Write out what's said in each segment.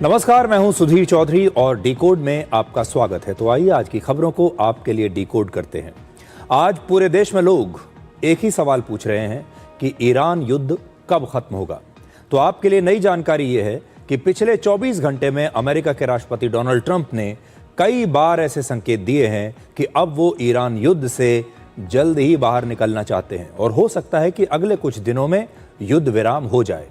नमस्कार, मैं हूं सुधीर चौधरी और डिकोड में आपका स्वागत है। तो आइए आज की खबरों को आपके लिए डिकोड करते हैं। आज पूरे देश में लोग एक ही सवाल पूछ रहे हैं कि ईरान युद्ध कब खत्म होगा। तो आपके लिए नई जानकारी यह है कि पिछले 24 घंटे में अमेरिका के राष्ट्रपति डोनाल्ड ट्रंप ने कई बार ऐसे संकेत दिए हैं कि अब वो ईरान युद्ध से जल्द ही बाहर निकलना चाहते हैं और हो सकता है कि अगले कुछ दिनों में युद्ध विराम हो जाए।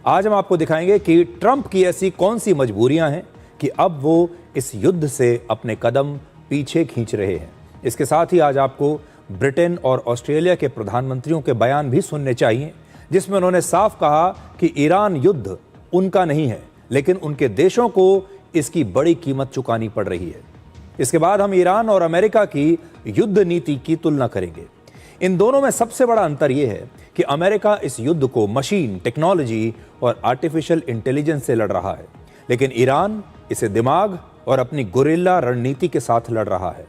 आज हम आपको दिखाएंगे कि ट्रंप की ऐसी कौन सी मजबूरियां हैं कि अब वो इस युद्ध से अपने कदम पीछे खींच रहे हैं। इसके साथ ही आज आपको ब्रिटेन और ऑस्ट्रेलिया के प्रधानमंत्रियों के बयान भी सुनने चाहिए, जिसमें उन्होंने साफ कहा कि ईरान युद्ध उनका नहीं है, लेकिन उनके देशों को इसकी बड़ी कीमत चुकानी पड़ रही है। इसके बाद हम ईरान और अमेरिका की युद्ध नीति की तुलना करेंगे। इन दोनों में सबसे बड़ा अंतर यह है कि अमेरिका इस युद्ध को मशीन, टेक्नोलॉजी और आर्टिफिशियल इंटेलिजेंस से लड़ रहा है, लेकिन ईरान इसे दिमाग और अपनी गुरिल्ला रणनीति के साथ लड़ रहा है।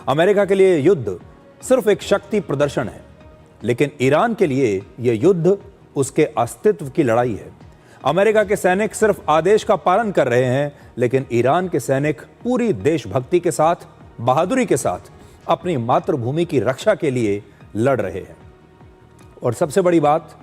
अमेरिका के लिए युद्ध सिर्फ एक शक्ति प्रदर्शन है, लेकिन ईरान के लिए यह युद्ध उसके अस्तित्व की लड़ाई है। अमेरिका के सैनिक सिर्फ आदेश का पालन कर रहे हैं, लेकिन ईरान के सैनिक पूरी देशभक्ति के साथ, बहादुरी के साथ अपनी मातृभूमि की रक्षा के लिए लड़ रहे हैं। और सबसे बड़ी बात,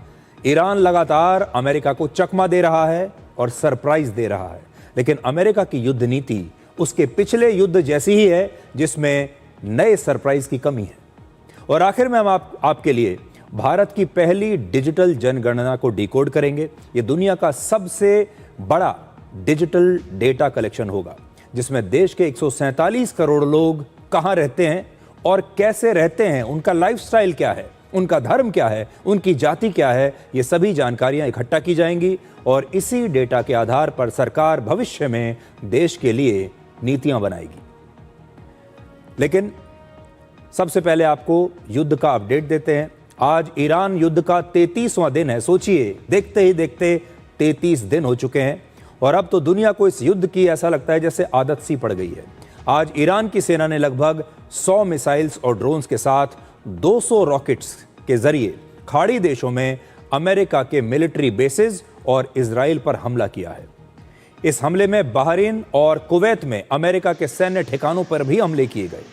ईरान लगातार अमेरिका को चकमा दे रहा है और सरप्राइज दे रहा है, लेकिन अमेरिका की युद्ध नीति उसके पिछले युद्ध जैसी ही है, जिसमें नए सरप्राइज की कमी है। और आखिर में हम आपके लिए भारत की पहली डिजिटल जनगणना को डिकोड करेंगे। ये दुनिया का सबसे बड़ा डिजिटल डेटा कलेक्शन होगा, जिसमें देश के 147 करोड़ लोग कहां रहते हैं और कैसे रहते हैं, उनका लाइफस्टाइल क्या है, उनका धर्म क्या है, उनकी जाति क्या है, ये सभी जानकारियां इकट्ठा की जाएंगी और इसी डेटा के आधार पर सरकार भविष्य में देश के लिए नीतियां बनाएगी। लेकिन सबसे पहले आपको युद्ध का अपडेट देते हैं। आज ईरान युद्ध का 33वां दिन है। सोचिए, देखते ही देखते 33 दिन हो चुके हैं और अब तो दुनिया को इस युद्ध की ऐसा लगता है जैसे आदत सी पड़ गई है। आज ईरान की सेना ने लगभग 100 मिसाइल्स और ड्रोन्स के साथ 200 रॉकेट्स के जरिए खाड़ी देशों में अमेरिका के मिलिट्री बेसेस और इजराइल पर हमला किया है। इस हमले में बहरीन और कुवैत में अमेरिका के सैन्य ठिकानों पर भी हमले किए गए।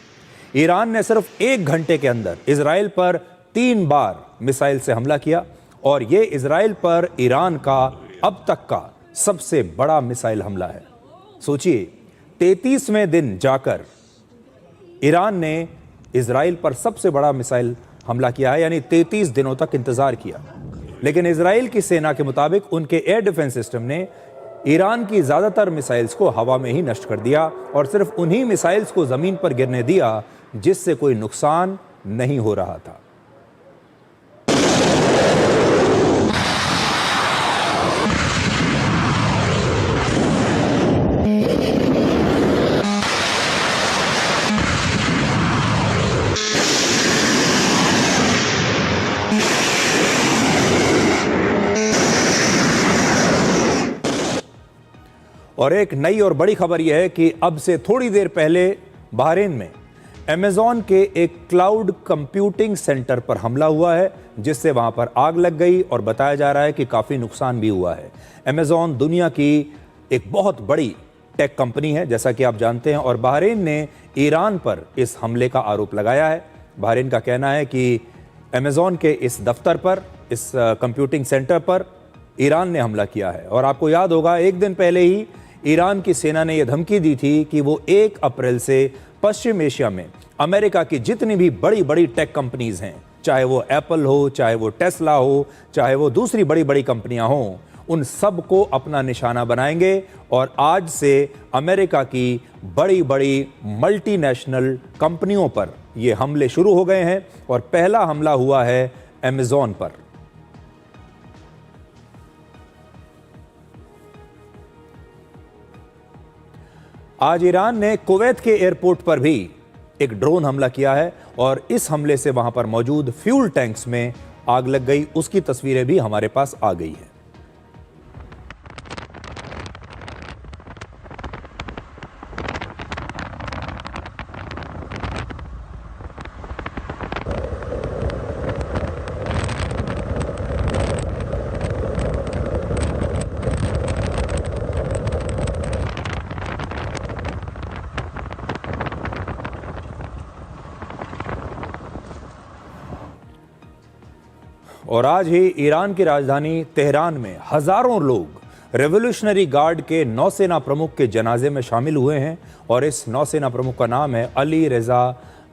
ईरान ने सिर्फ 1 घंटे के अंदर इजराइल पर 3 बार मिसाइल से हमला किया और यह इजराइल पर ईरान का अब तक का सबसे बड़ा मिसाइल हमला है। सोचिए, 33वें दिन जाकर ईरान ने इजराइल पर सबसे बड़ा मिसाइल हमला किया है, यानी 33 दिनों तक इंतजार किया। लेकिन इजराइल की सेना के मुताबिक उनके एयर डिफेंस सिस्टम ने ईरान की ज्यादातर मिसाइल्स को हवा में ही नष्ट कर दिया और सिर्फ उन्हीं मिसाइल्स को जमीन पर गिरने दिया जिससे कोई नुकसान नहीं हो रहा था। और एक नई और बड़ी खबर यह है कि अब से थोड़ी देर पहले बहरीन में अमेज़न के एक क्लाउड कंप्यूटिंग सेंटर पर हमला हुआ है, जिससे वहां पर आग लग गई और बताया जा रहा है कि काफी नुकसान भी हुआ है। अमेज़न दुनिया की एक बहुत बड़ी टेक कंपनी है, जैसा कि आप जानते हैं, और बहरीन ने ईरान पर इस हमले का आरोप लगाया है। बहरीन का कहना है कि अमेज़न के इस दफ्तर पर, इस कंप्यूटिंग सेंटर पर ईरान ने हमला किया है। और आपको याद होगा, एक दिन पहले ही ईरान की सेना ने यह धमकी दी थी कि वो 1 अप्रैल से पश्चिम एशिया में अमेरिका की जितनी भी बड़ी बड़ी टेक कंपनीज हैं, चाहे वो एप्पल हो, चाहे वो टेस्ला हो, चाहे वो दूसरी बड़ी बड़ी कंपनियां हों, उन सब को अपना निशाना बनाएंगे। और आज से अमेरिका की बड़ी बड़ी मल्टीनेशनल कंपनियों पर ये हमले शुरू हो गए हैं और पहला हमला हुआ है अमेज़न पर। आज ईरान ने कुवैत के एयरपोर्ट पर भी एक ड्रोन हमला किया है और इस हमले से वहां पर मौजूद फ्यूल टैंक्स में आग लग गई। उसकी तस्वीरें भी हमारे पास आ गई हैं। और आज ही ईरान की राजधानी तेहरान में हजारों लोग रेवोल्यूशनरी गार्ड के नौसेना प्रमुख के जनाजे में शामिल हुए हैं और इस नौसेना प्रमुख का नाम है अली रेजा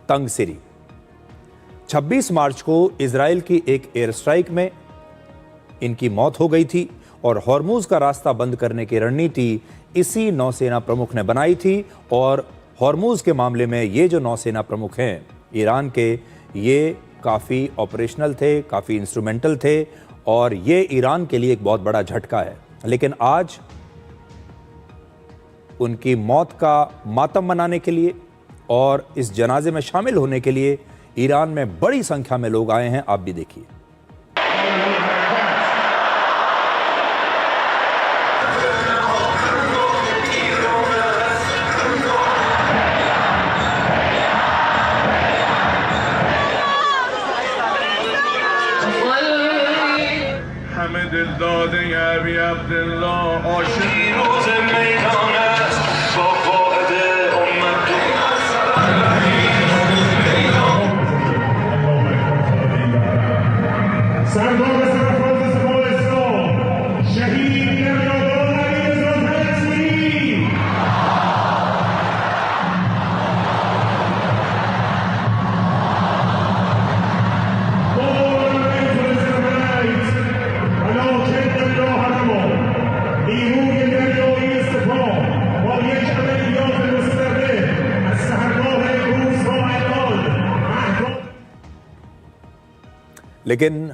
तंगसिरी। 26 मार्च को इजराइल की एक एयर स्ट्राइक में इनकी मौत हो गई थी और हॉर्मुज का रास्ता बंद करने की रणनीति इसी नौसेना प्रमुख ने बनाई थी। और हॉर्मुज के मामले में ये जो नौसेना प्रमुख हैं ईरान के, ये काफ़ी ऑपरेशनल थे, काफ़ी इंस्ट्रूमेंटल थे और ये ईरान के लिए एक बहुत बड़ा झटका है। लेकिन आज उनकी मौत का मातम मनाने के लिए और इस जनाजे में शामिल होने के लिए ईरान में बड़ी संख्या में लोग आए हैं। आप भी देखिए। लेकिन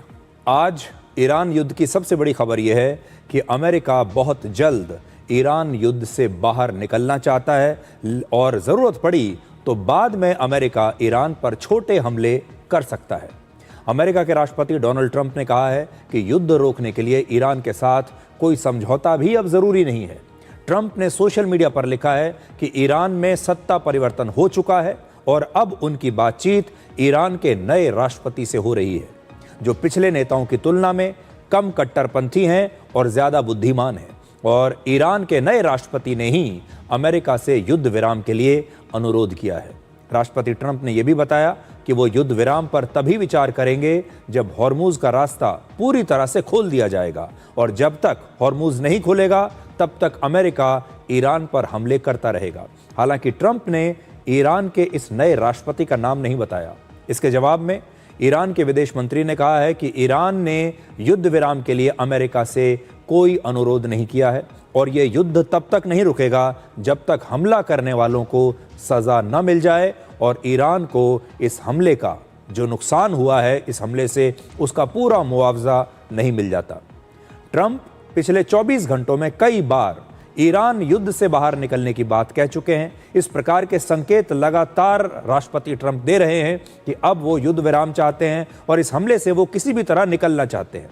आज ईरान युद्ध की सबसे बड़ी खबर यह है कि अमेरिका बहुत जल्द ईरान युद्ध से बाहर निकलना चाहता है और ज़रूरत पड़ी तो बाद में अमेरिका ईरान पर छोटे हमले कर सकता है। अमेरिका के राष्ट्रपति डोनाल्ड ट्रंप ने कहा है कि युद्ध रोकने के लिए ईरान के साथ कोई समझौता भी अब ज़रूरी नहीं है। ट्रंप ने सोशल मीडिया पर लिखा है कि ईरान में सत्ता परिवर्तन हो चुका है और अब उनकी बातचीत ईरान के नए राष्ट्रपति से हो रही है, जो पिछले नेताओं की तुलना में कम कट्टरपंथी हैं और ज़्यादा बुद्धिमान हैं। और ईरान के नए राष्ट्रपति ने ही अमेरिका से युद्ध विराम के लिए अनुरोध किया है। राष्ट्रपति ट्रंप ने यह भी बताया कि वो युद्ध विराम पर तभी विचार करेंगे जब हॉर्मुज का रास्ता पूरी तरह से खोल दिया जाएगा, और जब तक हॉर्मुज नहीं खुलेगा तब तक अमेरिका ईरान पर हमले करता रहेगा। हालांकि ट्रंप ने ईरान के इस नए राष्ट्रपति का नाम नहीं बताया। इसके जवाब में ईरान के विदेश मंत्री ने कहा है कि ईरान ने युद्ध विराम के लिए अमेरिका से कोई अनुरोध नहीं किया है और यह युद्ध तब तक नहीं रुकेगा जब तक हमला करने वालों को सज़ा न मिल जाए और ईरान को इस हमले का जो नुकसान हुआ है, इस हमले से उसका पूरा मुआवजा नहीं मिल जाता। ट्रंप पिछले 24 घंटों में कई बार ईरान युद्ध से बाहर निकलने की बात कह चुके हैं। इस प्रकार के संकेत लगातार राष्ट्रपति ट्रंप दे रहे हैं कि अब वो युद्ध विराम चाहते हैं और इस हमले से वो किसी भी तरह निकलना चाहते हैं।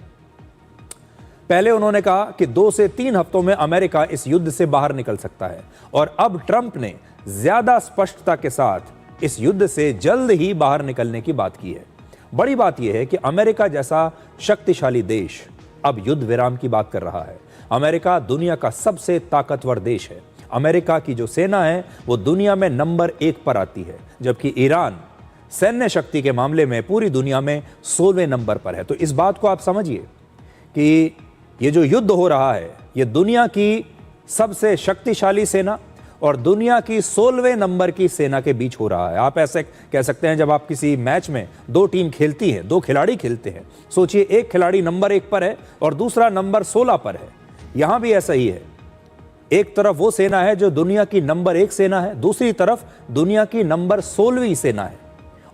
पहले उन्होंने कहा कि 2 से 3 हफ्तों में अमेरिका इस युद्ध से बाहर निकल सकता है और अब ट्रंप ने ज्यादा स्पष्टता के साथ इस युद्ध से जल्द ही बाहर निकलने की बात की है। बड़ी बात यह है कि अमेरिका जैसा शक्तिशाली देश अब युद्ध विराम की बात कर रहा है। अमेरिका दुनिया का सबसे ताकतवर देश है। अमेरिका की जो सेना है वो दुनिया में नंबर 1 पर आती है, जबकि ईरान सैन्य शक्ति के मामले में पूरी दुनिया में 16वें नंबर पर है। तो इस बात को आप समझिए कि ये जो युद्ध हो रहा है ये दुनिया की सबसे शक्तिशाली सेना और दुनिया की 16वें नंबर की सेना के बीच हो रहा है। आप ऐसे कह सकते हैं जब आप किसी मैच में 2 टीम खेलती है, 2 खिलाड़ी खेलते हैं, सोचिए एक खिलाड़ी नंबर 1 पर है और दूसरा नंबर 16 पर है। यहां भी ऐसा ही है। एक तरफ वो सेना है जो दुनिया की नंबर 1 सेना है, दूसरी तरफ दुनिया की नंबर 16वीं सेना है।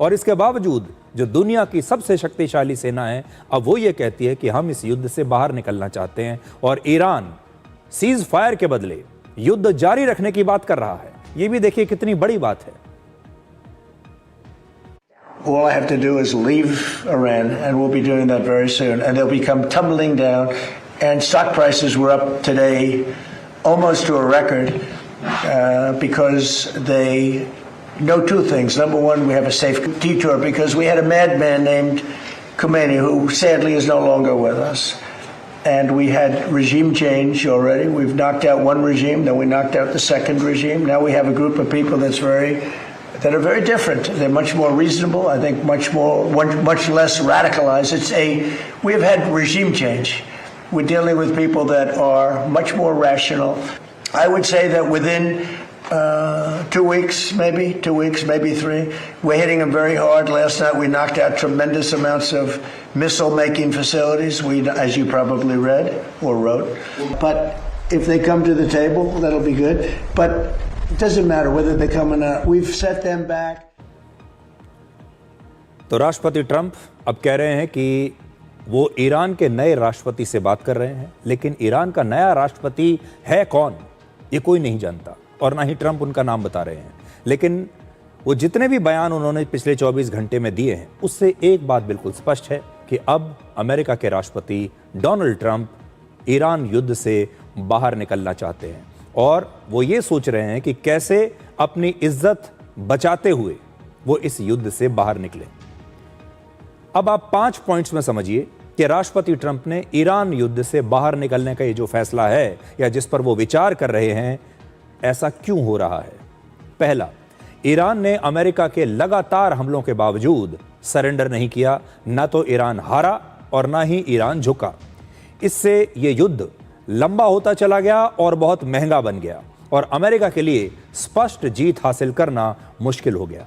और इसके बावजूद जो दुनिया की सबसे शक्तिशाली सेना है अब वो ये कहती है कि हम इस युद्ध से बाहर निकलना चाहते हैं और ईरान सीज फायर के बदले युद्ध जारी रखने की बात कर रहा है। ये भी देखिए कितनी बड़ी बात है। All I have to do is leave Iran, and we'll be doing that very soon, and they'll become tumbling down. And stock prices were up today almost to a record because they know 2 things. Number one, we have a safe detour because we had a madman named Khomeini who sadly is no longer with us. And we had regime change already. We've knocked out one regime, then we knocked out the second regime. Now we have a group of people that's very that are very different. They're much more reasonable. I think much less radicalized. We have had regime change. We're dealing with people that are much more rational. I would say that within 2 weeks, maybe 3. We're hitting them very hard. Last night we knocked out tremendous amounts of missile-making facilities, as you probably read or wrote. But if they come to the table, that'll be good. But it doesn't matter whether they come or not. We've set them back. तो राष्ट्रपति Trump अब कह रहे हैं कि वो Iran के नए राष्ट्रपति से बात कर रहे हैं, लेकिन ईरान का नया राष्ट्रपति है कौन, ये कोई नहीं जानता और ना ही ट्रंप उनका नाम बता रहे हैं। लेकिन वो जितने भी बयान उन्होंने पिछले 24 घंटे में दिए हैं, उससे एक बात बिल्कुल स्पष्ट है कि अब अमेरिका के राष्ट्रपति डोनाल्ड ट्रंप ईरान युद्ध से बाहर निकलना चाहते हैं और वो ये सोच रहे हैं कि कैसे अपनी इज्जत बचाते हुए वो इस युद्ध से बाहर निकले। अब आप 5 पॉइंट्स में समझिए कि राष्ट्रपति ट्रंप ने ईरान युद्ध से बाहर निकलने का ये जो फैसला है या जिस पर वो विचार कर रहे हैं, ऐसा क्यों हो रहा है। पहला, ईरान ने अमेरिका के लगातार हमलों के बावजूद सरेंडर नहीं किया। ना तो ईरान हारा और ना ही ईरान झुका। इससे ये युद्ध लंबा होता चला गया और बहुत महंगा बन गया और अमेरिका के लिए स्पष्ट जीत हासिल करना मुश्किल हो गया।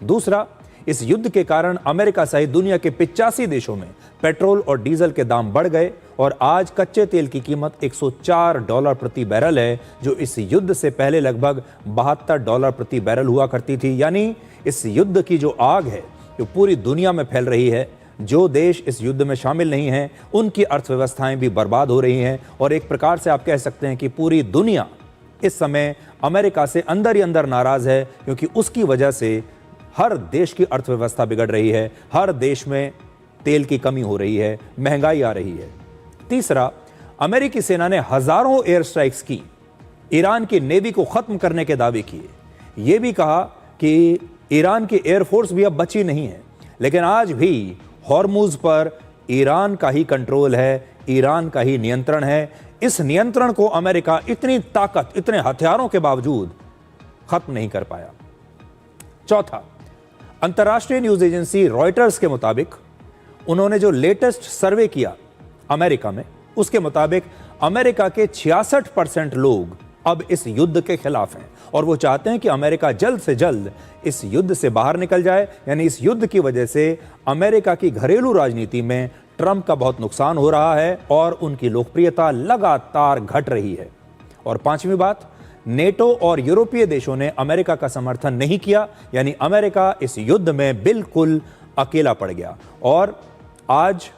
दूसरा, इस युद्ध के कारण अमेरिका सहित दुनिया के 85 देशों में पेट्रोल और डीजल के दाम बढ़ गए और आज कच्चे तेल की कीमत $104 प्रति बैरल है, जो इस युद्ध से पहले लगभग $72 प्रति बैरल हुआ करती थी। यानी इस युद्ध की जो आग है जो पूरी दुनिया में फैल रही है, जो देश इस युद्ध में शामिल नहीं हैं उनकी अर्थव्यवस्थाएं भी बर्बाद हो रही हैं और एक प्रकार से आप कह सकते हैं कि पूरी दुनिया इस समय अमेरिका से अंदर ही अंदर नाराज है, क्योंकि उसकी वजह से हर देश की अर्थव्यवस्था बिगड़ रही है, हर देश में तेल की कमी हो रही है, महंगाई आ रही है। तीसरा, अमेरिकी सेना ने हजारों एयर स्ट्राइक्स की, ईरान की नेवी को खत्म करने के दावे किए। यह भी कहा कि ईरान की एयरफोर्स भी अब बची नहीं है, लेकिन आज भी हॉर्मुज पर ईरान का ही कंट्रोल है, ईरान का ही नियंत्रण है। इस नियंत्रण को अमेरिका इतनी ताकत, इतने हथियारों के बावजूद खत्म नहीं कर पाया। चौथा, अंतर्राष्ट्रीय न्यूज एजेंसी रॉयटर्स के मुताबिक उन्होंने जो लेटेस्ट सर्वे किया अमेरिका में, उसके मुताबिक अमेरिका के 66% लोग अब इस युद्ध के खिलाफ हैं और वो चाहते हैं कि अमेरिका जल्द से जल्द इस युद्ध से बाहर निकल जाए। यानी इस युद्ध की वजह से अमेरिका की घरेलू राजनीति में ट्रंप का बहुत नुकसान हो रहा है और उनकी लोकप्रियता लगातार घट रही है। और पांचवी बात, नेटो और यूरोपीय देशों ने अमेरिका का समर्थन नहीं किया, यानी अमेरिका इस युद्ध में बिल्कुल अकेला पड़ गया। और आज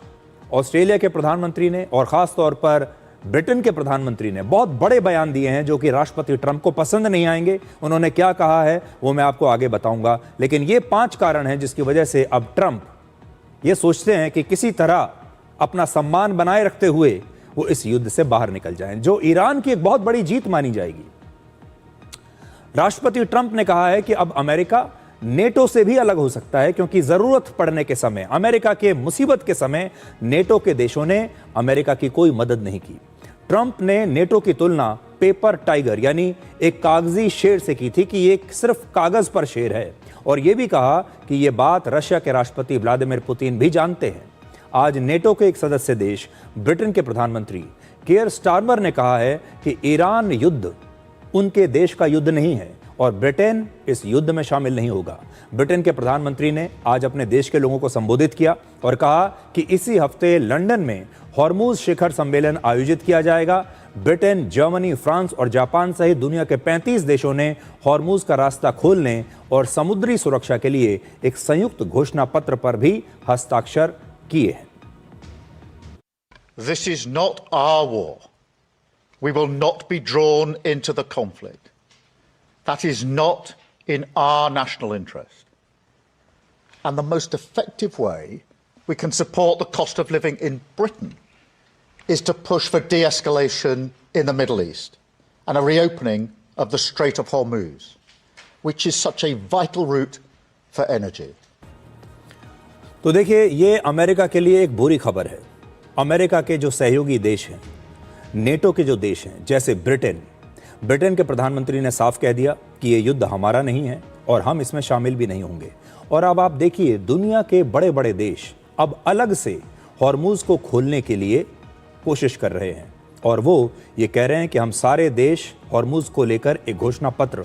ऑस्ट्रेलिया के प्रधानमंत्री ने और खास तौर पर ब्रिटेन के प्रधानमंत्री ने बहुत बड़े बयान दिए हैं जो कि राष्ट्रपति ट्रंप को पसंद नहीं आएंगे। उन्होंने क्या कहा है वो मैं आपको आगे बताऊंगा, लेकिन ये 5 कारण हैं जिसकी वजह से अब ट्रंप ये सोचते हैं कि किसी तरह अपना सम्मान बनाए रखते हुए वो इस युद्ध से बाहर निकल जाएं, जो ईरान की एक बहुत बड़ी जीत मानी जाएगी। राष्ट्रपति ट्रंप ने कहा है कि अब अमेरिका नेटो से भी अलग हो सकता है, क्योंकि जरूरत पड़ने के समय, अमेरिका के मुसीबत के समय नेटो के देशों ने अमेरिका की कोई मदद नहीं की। ट्रंप ने नेटो की तुलना पेपर टाइगर यानी एक कागजी शेर से की थी कि ये सिर्फ कागज पर शेर है, और यह भी कहा कि यह बात रशिया के राष्ट्रपति व्लादिमीर पुतिन भी जानते हैं। आज नेटो के एक सदस्य देश ब्रिटेन के प्रधानमंत्री केयर स्टारमर ने कहा है कि ईरान युद्ध उनके देश का युद्ध नहीं है और ब्रिटेन इस युद्ध में शामिल नहीं होगा। ब्रिटेन के प्रधानमंत्री ने आज अपने देश के लोगों को संबोधित किया और कहा कि इसी हफ्ते लंदन में हॉर्मुज शिखर सम्मेलन आयोजित किया जाएगा। ब्रिटेन, जर्मनी, फ्रांस और जापान सहित दुनिया के 35 देशों ने हॉर्मुज का रास्ता खोलने और समुद्री सुरक्षा के लिए एक संयुक्त घोषणा पत्र पर भी हस्ताक्षर किए हैं। This is not our war. We will not be drawn into the conflict. That is not in our national interest. And the most effective way we can support the cost of living in Britain is to push for de-escalation in the Middle East and a reopening of the Strait of Hormuz, which is such a vital route for energy. तो देखिए, ये America के लिए एक बुरी खबर है। America के जो सहयोगी देश हैं, नेटो के जो देश हैं, जैसे ब्रिटेन के प्रधानमंत्री ने साफ कह दिया कि ये युद्ध हमारा नहीं है और हम इसमें शामिल भी नहीं होंगे। और अब आप देखिए, दुनिया के बड़े बड़े देश अब अलग से हॉर्मुज़ को खोलने के लिए कोशिश कर रहे हैं और वो ये कह रहे हैं कि हम सारे देश हॉर्मुज़ को लेकर एक घोषणा पत्र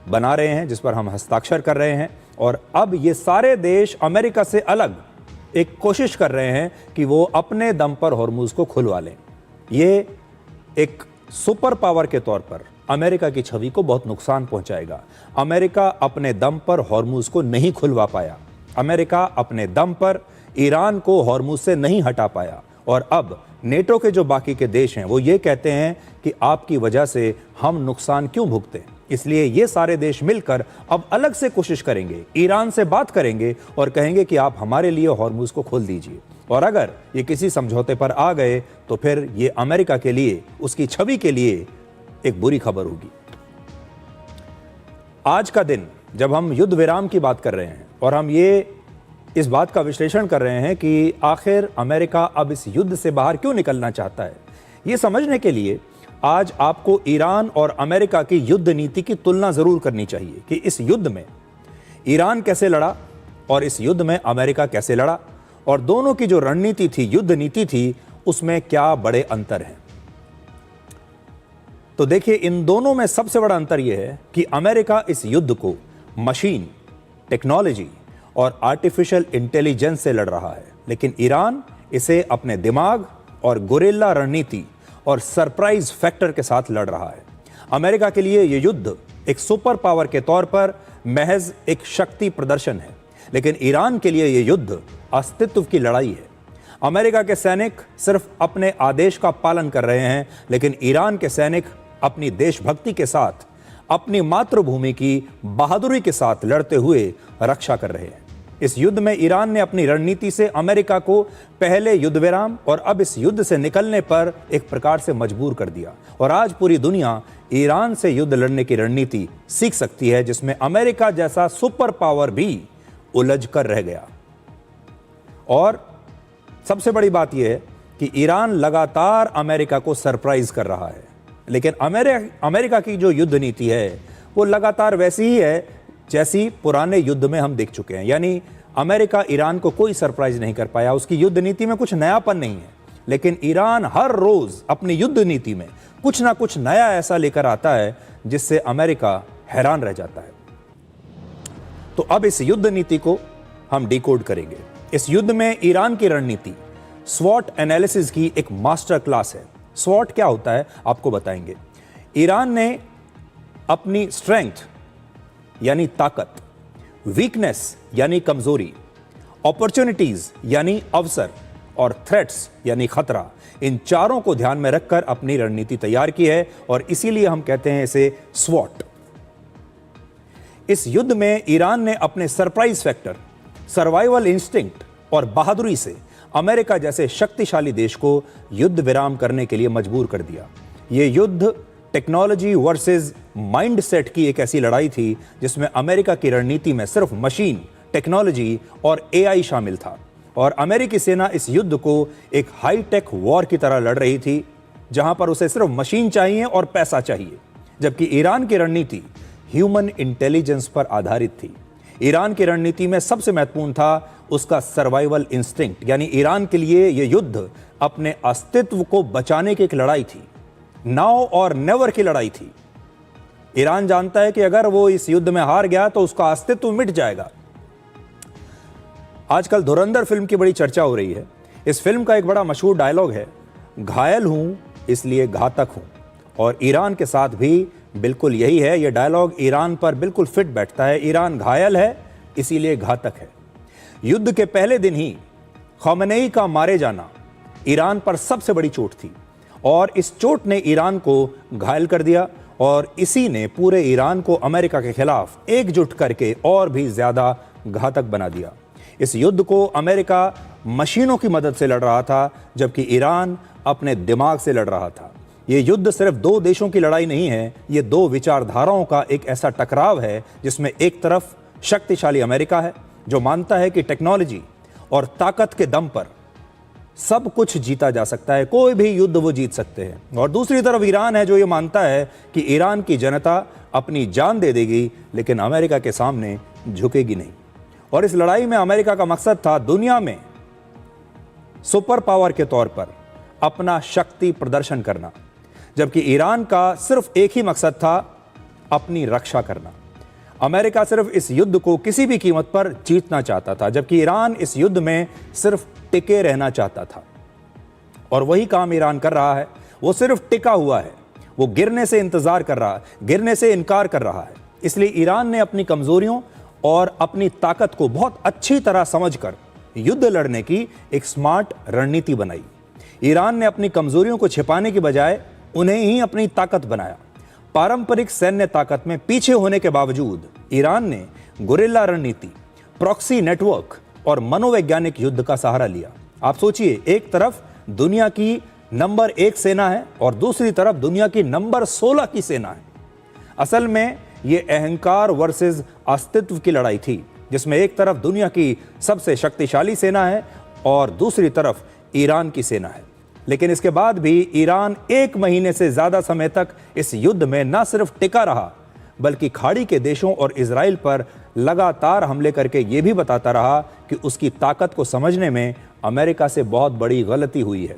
बना रहे हैं जिस पर हम हस्ताक्षर कर रहे हैं। और अब ये सारे देश अमेरिका से अलग एक कोशिश कर रहे हैं कि वो अपने दम पर हॉर्मुज़ को खुलवा लें। ये एक सुपर पावर के तौर पर अमेरिका की छवि को बहुत नुकसान पहुंचाएगा। अमेरिका अपने दम पर हॉर्मुज़ को नहीं खुलवा पाया, अमेरिका अपने दम पर ईरान को हॉर्मुज़ से नहीं हटा पाया। और अब नेटो के जो बाकी के देश हैं वो ये कहते हैं कि आपकी वजह से हम नुकसान क्यों भुगतें। इसलिए ये सारे देश मिलकर अब अलग से कोशिश करेंगे, ईरान से बात करेंगे और कहेंगे कि आप हमारे लिए हॉर्मुज़ को खोल दीजिए। और अगर ये किसी समझौते पर आ गए तो फिर ये अमेरिका के लिए, उसकी छवि के लिए एक बुरी खबर होगी। आज का दिन जब हम युद्ध विराम की बात कर रहे हैं और हम इस बात का विश्लेषण कर रहे हैं कि आखिर अमेरिका अब इस युद्ध से बाहर क्यों निकलना चाहता है, ये समझने के लिए आज आपको ईरान और अमेरिका की युद्ध नीति की तुलना जरूर करनी चाहिए कि इस युद्ध में ईरान कैसे लड़ा और इस युद्ध में अमेरिका कैसे लड़ा, और दोनों की जो रणनीति थी, युद्ध नीति थी, उसमें क्या बड़े अंतर हैं। तो देखिए, इन दोनों में सबसे बड़ा अंतर यह है कि अमेरिका इस युद्ध को मशीन, टेक्नोलॉजी और आर्टिफिशियल इंटेलिजेंस से लड़ रहा है, लेकिन ईरान इसे अपने दिमाग और गुरिल्ला रणनीति और सरप्राइज फैक्टर के साथ लड़ रहा है। अमेरिका के लिए यह युद्ध एक सुपर पावर के तौर पर महज एक शक्ति प्रदर्शन है, लेकिन ईरान के लिए यह युद्ध अस्तित्व की लड़ाई है। अमेरिका के सैनिक सिर्फ अपने आदेश का पालन कर रहे हैं, लेकिन ईरान के सैनिक अपनी देशभक्ति के साथ, अपनी मातृभूमि की बहादुरी के साथ लड़ते हुए रक्षा कर रहे हैं। इस युद्ध में ईरान ने अपनी रणनीति से अमेरिका को पहले युद्ध विराम और अब इस युद्ध से निकलने पर एक प्रकार से मजबूर कर दिया। और आज पूरी दुनिया ईरान से युद्ध लड़ने की रणनीति सीख सकती है, जिसमें अमेरिका जैसा सुपर पावर भी उलझ कर रह गया। और सबसे बड़ी बात यह है कि ईरान लगातार अमेरिका को सरप्राइज कर रहा है, लेकिन अमेरिका की जो युद्ध नीति है वो लगातार वैसी ही है जैसी पुराने युद्ध में हम देख चुके हैं। यानी अमेरिका ईरान को कोई सरप्राइज नहीं कर पाया, उसकी युद्ध नीति में कुछ नयापन नहीं है, लेकिन ईरान हर रोज अपनी युद्ध नीति में कुछ ना कुछ नया ऐसा लेकर आता है जिससे अमेरिका हैरान रह जाता है। तो अब इस युद्ध नीति को हम डिकोड करेंगे। इस युद्ध में ईरान की रणनीति स्वॉट एनालिसिस की एक मास्टर क्लास है। स्वॉट क्या होता है आपको बताएंगे। ईरान ने अपनी स्ट्रेंथ यानी ताकत, वीकनेस यानी कमजोरी, अपॉर्चुनिटीज यानी अवसर और थ्रेट्स यानी खतरा, इन चारों को ध्यान में रखकर अपनी रणनीति तैयार की है और इसीलिए हम कहते हैं इसे स्वॉट। इस युद्ध में ईरान ने अपने सरप्राइज फैक्टर, सर्वाइवल इंस्टिंक्ट और बहादुरी से अमेरिका जैसे शक्तिशाली देश को युद्ध विराम करने के लिए मजबूर कर दिया। यह युद्ध टेक्नोलॉजी वर्सेस माइंडसेट की एक ऐसी लड़ाई थी जिसमें अमेरिका की रणनीति में सिर्फ मशीन, टेक्नोलॉजी और एआई शामिल था और अमेरिकी सेना इस युद्ध को एक हाईटेक वॉर की तरह लड़ रही थी जहां पर उसे सिर्फ मशीन चाहिए और पैसा चाहिए, जबकि ईरान की रणनीति ह्यूमन इंटेलिजेंस पर आधारित थी। ईरान की रणनीति में सबसे महत्वपूर्ण था उसका सर्वाइवल इंस्टिंक्ट, यानी ईरान के लिए यह युद्ध अपने अस्तित्व को बचाने की एक लड़ाई थी, नाउ और नेवर की लड़ाई थी। ईरान जानता है कि अगर वो इस युद्ध में हार गया तो उसका अस्तित्व मिट जाएगा। आजकल धुरंधर फिल्म की बड़ी चर्चा हो रही है। इस फिल्म का एक बड़ा मशहूर डायलॉग है, घायल हूं इसलिए घातक हूं, और ईरान के साथ भी बिल्कुल यही है। यह डायलॉग ईरान पर बिल्कुल फिट बैठता है। ईरान घायल है इसीलिए घातक है। युद्ध के पहले दिन ही खमेनेई का मारे जाना ईरान पर सबसे बड़ी चोट थी और इस चोट ने ईरान को घायल कर दिया और इसी ने पूरे ईरान को अमेरिका के खिलाफ एकजुट करके और भी ज्यादा घातक बना दिया। इस युद्ध को अमेरिका मशीनों की मदद से लड़ रहा था जबकि ईरान अपने दिमाग से लड़ रहा था। यह युद्ध सिर्फ दो देशों की लड़ाई नहीं है, ये दो विचारधाराओं का एक ऐसा टकराव है जिसमें एक तरफ शक्तिशाली अमेरिका है जो मानता है कि टेक्नोलॉजी और ताकत के दम पर सब कुछ जीता जा सकता है, कोई भी युद्ध वो जीत सकते हैं। और दूसरी तरफ ईरान है जो ये मानता है कि ईरान की जनता अपनी जान दे देगी लेकिन अमेरिका के सामने झुकेगी नहीं। और इस लड़ाई में अमेरिका का मकसद था दुनिया में सुपर पावर के तौर पर अपना शक्ति प्रदर्शन करना, जबकि ईरान का सिर्फ एक ही मकसद था, अपनी रक्षा करना। अमेरिका सिर्फ इस युद्ध को किसी भी कीमत पर जीतना चाहता था, जबकि ईरान इस युद्ध में सिर्फ टिके रहना चाहता था। और वही काम ईरान कर रहा है, वो सिर्फ टिका हुआ है, वो गिरने से इंतजार कर रहा है, गिरने से इनकार कर रहा है। इसलिए ईरान ने अपनी कमजोरियों और अपनी ताकत को बहुत अच्छी तरह समझकर युद्ध लड़ने की एक स्मार्ट रणनीति बनाई। ईरान ने अपनी कमजोरियों को छिपाने की बजाय उन्हें ही अपनी ताकत बनाया। पारंपरिक सैन्य ताकत में पीछे होने के बावजूद ईरान ने गुरिल्ला रणनीति, प्रॉक्सी नेटवर्क और मनोवैज्ञानिक युद्ध का सहारा लिया। आप सोचिए, एक तरफ दुनिया की नंबर 1 सेना है और दूसरी तरफ दुनिया की नंबर 16 की सेना है। असल में यह अहंकार वर्सेस अस्तित्व की लड़ाई थी, जिसमें एक तरफ दुनिया की सबसे शक्तिशाली सेना है और दूसरी तरफ ईरान की सेना है। लेकिन इसके बाद भी ईरान 1 महीने से ज्यादा समय तक इस युद्ध में न सिर्फ टिका रहा, बल्कि खाड़ी के देशों और इजराइल पर लगातार हमले करके यह भी बताता रहा कि उसकी ताकत को समझने में अमेरिका से बहुत बड़ी गलती हुई है।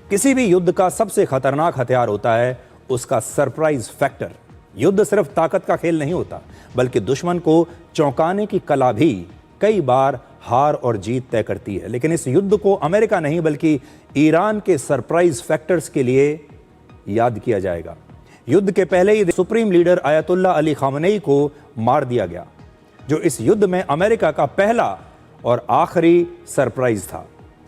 किसी भी युद्ध का सबसे खतरनाक हथियार होता है उसका सरप्राइज फैक्टर। युद्ध सिर्फ ताकत का खेल नहीं होता, बल्कि दुश्मन को चौंकाने की कला भी कई बार हार और जीत तय करती है। लेकिन इस युद्ध को अमेरिका नहीं बल्कि ईरान के सरप्राइज फैक्टर्स के लिए याद किया जाएगा। युद्ध के पहले ही supreme leader Ayatollah Ali Khamenei को मार दिया गया, जो इस युद्ध में अमेरिका का पहला और आखिरी सरप्राइज था।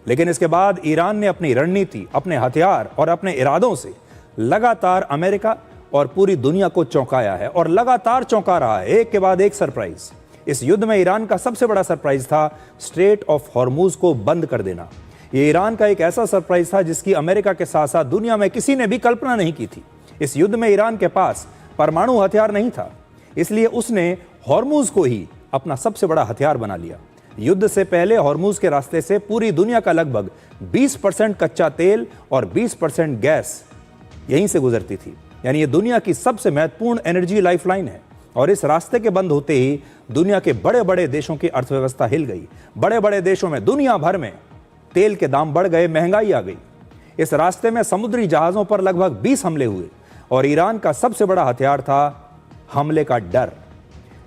लेकिन इसके बाद ईरान ने अपनी रणनीति, अपने हथियार और अपने इरादों से लगातार अमेरिका और पूरी दुनिया को चौंकाया है और लगातार चौंका रहा है, एक के बाद एक सरप्राइज। इस युद्ध में ईरान का सबसे बड़ा सरप्राइज था स्ट्रेट ऑफ हॉर्मुज को बंद कर देना। यह ईरान का एक ऐसा सरप्राइज था जिसकी अमेरिका के साथ साथ दुनिया में किसी ने भी कल्पना नहीं की थी। इस युद्ध में ईरान के पास परमाणु हथियार नहीं था, इसलिए उसने हॉर्मुज को ही अपना सबसे बड़ा हथियार बना लिया। युद्ध से पहले हॉर्मुज के रास्ते से पूरी दुनिया का लगभग 20% कच्चा तेल और 20% गैस यहीं से गुजरती थी। यानी ये दुनिया की सबसे महत्वपूर्ण एनर्जी लाइफलाइन है। और इस रास्ते के बंद होते ही दुनिया के बड़े बड़े देशों की अर्थव्यवस्था हिल गई। बड़े बड़े देशों में, दुनिया भर में तेल के दाम बढ़ गए, महंगाई आ गई। इस रास्ते में समुद्री जहाजों पर लगभग 20 हमले हुए और ईरान का सबसे बड़ा हथियार था हमले का डर,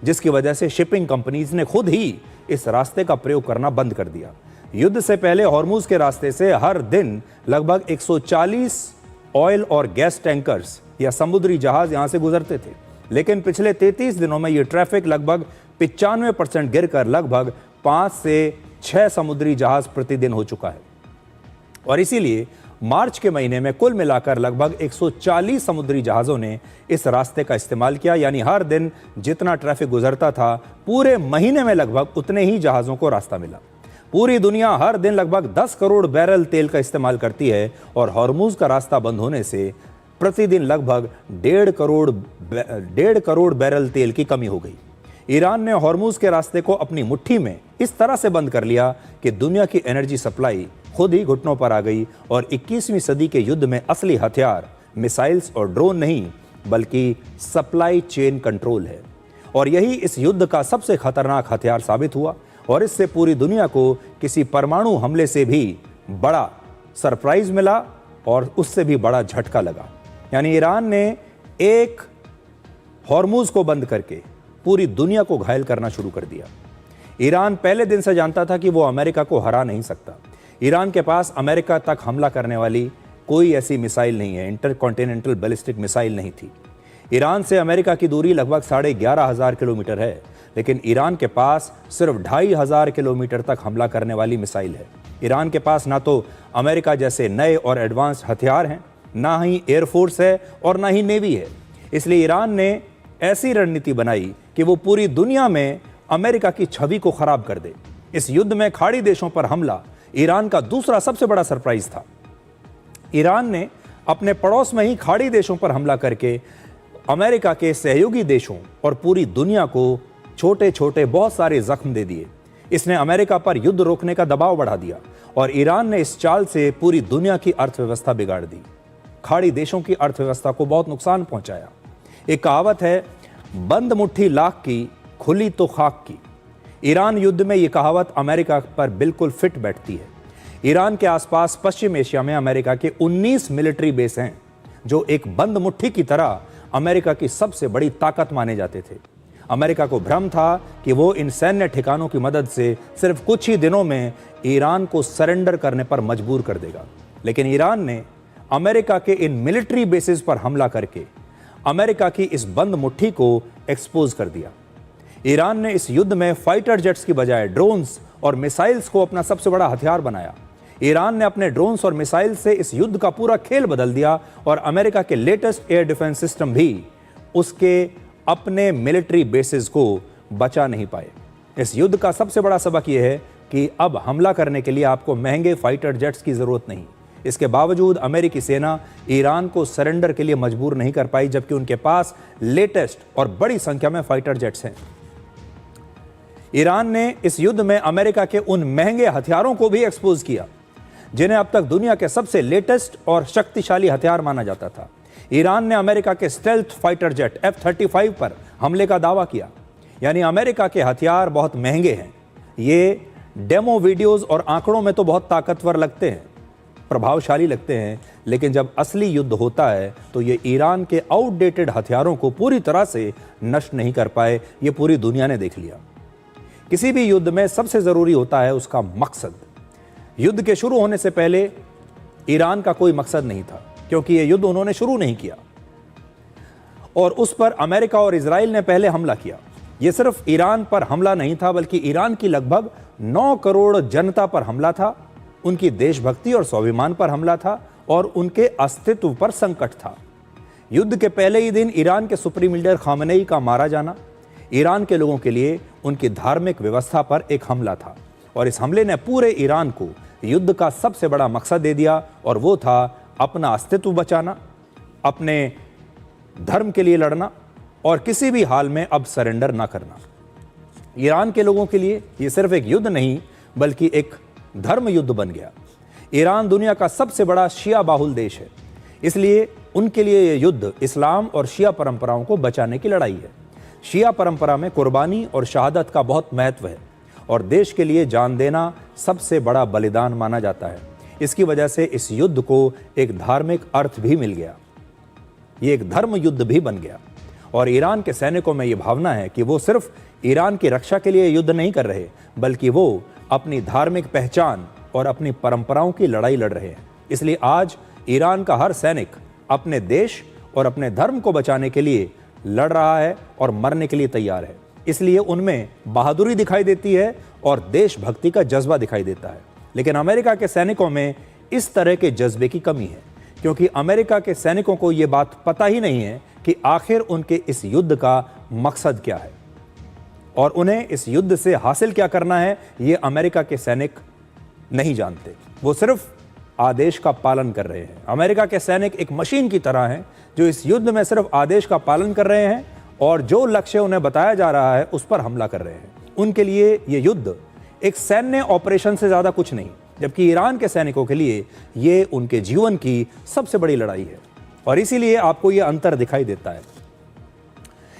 जिसकी वजह से शिपिंग कंपनीज ने खुद ही इस रास्ते का प्रयोग करना बंद कर दिया। युद्ध से पहले हॉर्मुज के रास्ते से हर दिन लगभग 140 ऑयल और गैस टैंकर्स या समुद्री जहाज यहां से गुजरते थे। लेकिन पिछले 33 दिनों में यह ट्रैफिक लगभग 95% गिरकर लगभग 5 से 6 समुद्री जहाज प्रतिदिन हो चुका है। और इसीलिए मार्च के महीने में कुल मिलाकर लगभग 140 समुद्री जहाज़ों ने इस रास्ते का इस्तेमाल किया। यानी हर दिन जितना ट्रैफिक गुजरता था, पूरे महीने में लगभग उतने ही जहाज़ों को रास्ता मिला। पूरी दुनिया हर दिन लगभग 10 करोड़ बैरल तेल का इस्तेमाल करती है और हॉर्मुज का रास्ता बंद होने से प्रतिदिन लगभग 1.5 करोड़ बैरल तेल की कमी हो गई। ईरान ने हॉर्मुज के रास्ते को अपनी मुट्ठी में इस तरह से बंद कर लिया कि दुनिया की एनर्जी सप्लाई खुद ही घुटनों पर आ गई और 21वीं सदी के युद्ध में असली हथियार मिसाइल्स और ड्रोन नहीं, बल्कि सप्लाई चेन कंट्रोल है। और यही इस युद्ध का सबसे खतरनाक हथियार साबित हुआ और इससे पूरी दुनिया को किसी परमाणु हमले से भी बड़ा सरप्राइज मिला और उससे भी बड़ा झटका लगा। यानी ईरान ने एक हॉर्मुज को बंद करके पूरी दुनिया को घायल करना शुरू कर दिया। ईरान पहले दिन से जानता था कि वो अमेरिका को हरा नहीं सकता। ईरान के पास अमेरिका तक हमला करने वाली कोई ऐसी मिसाइल नहीं है, इंटरकॉन्टिनेंटल बैलिस्टिक मिसाइल नहीं थी। ईरान से अमेरिका की दूरी लगभग 11,500 किलोमीटर है, लेकिन ईरान के पास सिर्फ 2,500 किलोमीटर तक हमला करने वाली मिसाइल है। ईरान के पास ना तो अमेरिका जैसे नए और एडवांस हथियार हैं, ना ही एयरफोर्स है और ना ही नेवी है। इसलिए ईरान ने ऐसी रणनीति बनाई कि वो पूरी दुनिया में अमेरिका की छवि को खराब कर दे। इस युद्ध में खाड़ी देशों पर हमला ईरान का दूसरा सबसे बड़ा सरप्राइज था। ईरान ने अपने पड़ोस में ही खाड़ी देशों पर हमला करके अमेरिका के सहयोगी देशों और पूरी दुनिया को छोटे छोटे बहुत सारे जख्म दे दिए। इसने अमेरिका पर युद्ध रोकने का दबाव बढ़ा दिया और ईरान ने इस चाल से पूरी दुनिया की अर्थव्यवस्था बिगाड़ दी। खाड़ी देशों की अर्थव्यवस्था को बहुत नुकसान पहुंचाया। एक कहावत है, बंद मुट्ठी लाख की, खुली तो खाक की। ईरान युद्ध में यह कहावत अमेरिका पर बिल्कुल फिट बैठती है। ईरान के आसपास पश्चिम एशिया में अमेरिका के 19 मिलिट्री बेस हैं, जो एक बंद मुट्ठी की तरह अमेरिका की सबसे बड़ी ताकत माने जाते थे। अमेरिका को भ्रम था कि वो इन सैन्य ठिकानों की मदद से सिर्फ कुछ ही दिनों में ईरान को सरेंडर करने पर मजबूर कर देगा, लेकिन ईरान ने अमेरिका के इन मिलिट्री बेसिस पर हमला करके अमेरिका की इस बंद मुट्ठी को एक्सपोज कर दिया। ईरान ने इस युद्ध में फाइटर जेट्स की बजाय ड्रोन्स और मिसाइल्स को अपना सबसे बड़ा हथियार बनाया। ईरान ने अपने ड्रोन्स और मिसाइल से इस युद्ध का पूरा खेल बदल दिया और अमेरिका के लेटेस्ट एयर डिफेंस सिस्टम भी उसके अपने मिलिट्री बेसिस को बचा नहीं पाए। इस युद्ध का सबसे बड़ा सबक यह है कि अब हमला करने के लिए आपको महंगे फाइटर जेट्स की जरूरत नहीं। इसके बावजूद अमेरिकी सेना ईरान को सरेंडर के लिए मजबूर नहीं कर पाई, जबकि उनके पास लेटेस्ट और बड़ी संख्या में फाइटर जेट्स हैं। ईरान ने इस युद्ध में अमेरिका के उन महंगे हथियारों को भी एक्सपोज किया जिन्हें अब तक दुनिया के सबसे लेटेस्ट और शक्तिशाली हथियार माना जाता था। ईरान ने अमेरिका के स्टेल्थ फाइटर जेट F-35 पर हमले का दावा किया, यानी अमेरिका के हथियार बहुत महंगे हैं। ये डेमो वीडियोस और आंकड़ों में तो बहुत ताकतवर लगते हैं, प्रभावशाली लगते हैं, लेकिन जब असली युद्ध होता है तो ये ईरान के आउटडेटेड हथियारों को पूरी तरह से नष्ट नहीं कर पाए। ये पूरी दुनिया ने देख लिया। किसी भी युद्ध में सबसे जरूरी होता है उसका मकसद। युद्ध के शुरू होने से पहले ईरान का कोई मकसद नहीं था, क्योंकि यह युद्ध उन्होंने शुरू नहीं किया और उस पर अमेरिका और इजराइल ने पहले हमला किया। यह सिर्फ ईरान पर हमला नहीं था, बल्कि ईरान की लगभग 9 करोड़ जनता पर हमला था, उनकी देशभक्ति और स्वाभिमान पर हमला था और उनके अस्तित्व पर संकट था। युद्ध के पहले ही दिन ईरान के सुप्रीम लीडर खामेनेई का मारा जाना ईरान के लोगों के लिए उनकी धार्मिक व्यवस्था पर एक हमला था और इस हमले ने पूरे ईरान को युद्ध का सबसे बड़ा मकसद दे दिया और वो था अपना अस्तित्व बचाना, अपने धर्म के लिए लड़ना और किसी भी हाल में अब सरेंडर ना करना। ईरान के लोगों के लिए ये सिर्फ एक युद्ध नहीं बल्कि एक धर्म युद्ध बन गया। ईरान दुनिया का सबसे बड़ा शिया बाहुल देश है, इसलिए उनके लिए यह युद्ध इस्लाम और शिया परंपराओं को बचाने की लड़ाई है। शिया परंपरा में कुर्बानी और शहादत का बहुत महत्व है और देश के लिए जान देना सबसे बड़ा बलिदान माना जाता है। इसकी वजह से इस युद्ध को एक धार्मिक अर्थ भी मिल गया, ये एक धर्म युद्ध भी बन गया और ईरान के सैनिकों में ये भावना है कि वो सिर्फ ईरान की रक्षा के लिए युद्ध नहीं कर रहे, बल्कि वो अपनी धार्मिक पहचान और अपनी परंपराओं की लड़ाई लड़ रहे हैं। इसलिए आज ईरान का हर सैनिक अपने देश और अपने धर्म को बचाने के लिए लड़ रहा है और मरने के लिए तैयार है। इसलिए उनमें बहादुरी दिखाई देती है और देशभक्ति का जज्बा दिखाई देता है। लेकिन अमेरिका के सैनिकों में इस तरह के जज्बे की कमी है, क्योंकि अमेरिका के सैनिकों को यह बात पता ही नहीं है कि आखिर उनके इस युद्ध का मकसद क्या है और उन्हें इस युद्ध से हासिल क्या करना है, ये अमेरिका के सैनिक नहीं जानते। वो सिर्फ आदेश का पालन कर रहे हैं। अमेरिका के सैनिक एक मशीन की तरह हैं जो इस युद्ध में सिर्फ आदेश का पालन कर रहे हैं और जो लक्ष्य उन्हें बताया जा रहा है उस पर हमला कर रहे हैं। उनके लिए ये युद्ध एक सैन्य ऑपरेशन से ज्यादा कुछ नहीं, जबकि ईरान के सैनिकों के लिए ये उनके जीवन की सबसे बड़ी लड़ाई है और इसीलिए आपको ये अंतर दिखाई देता है।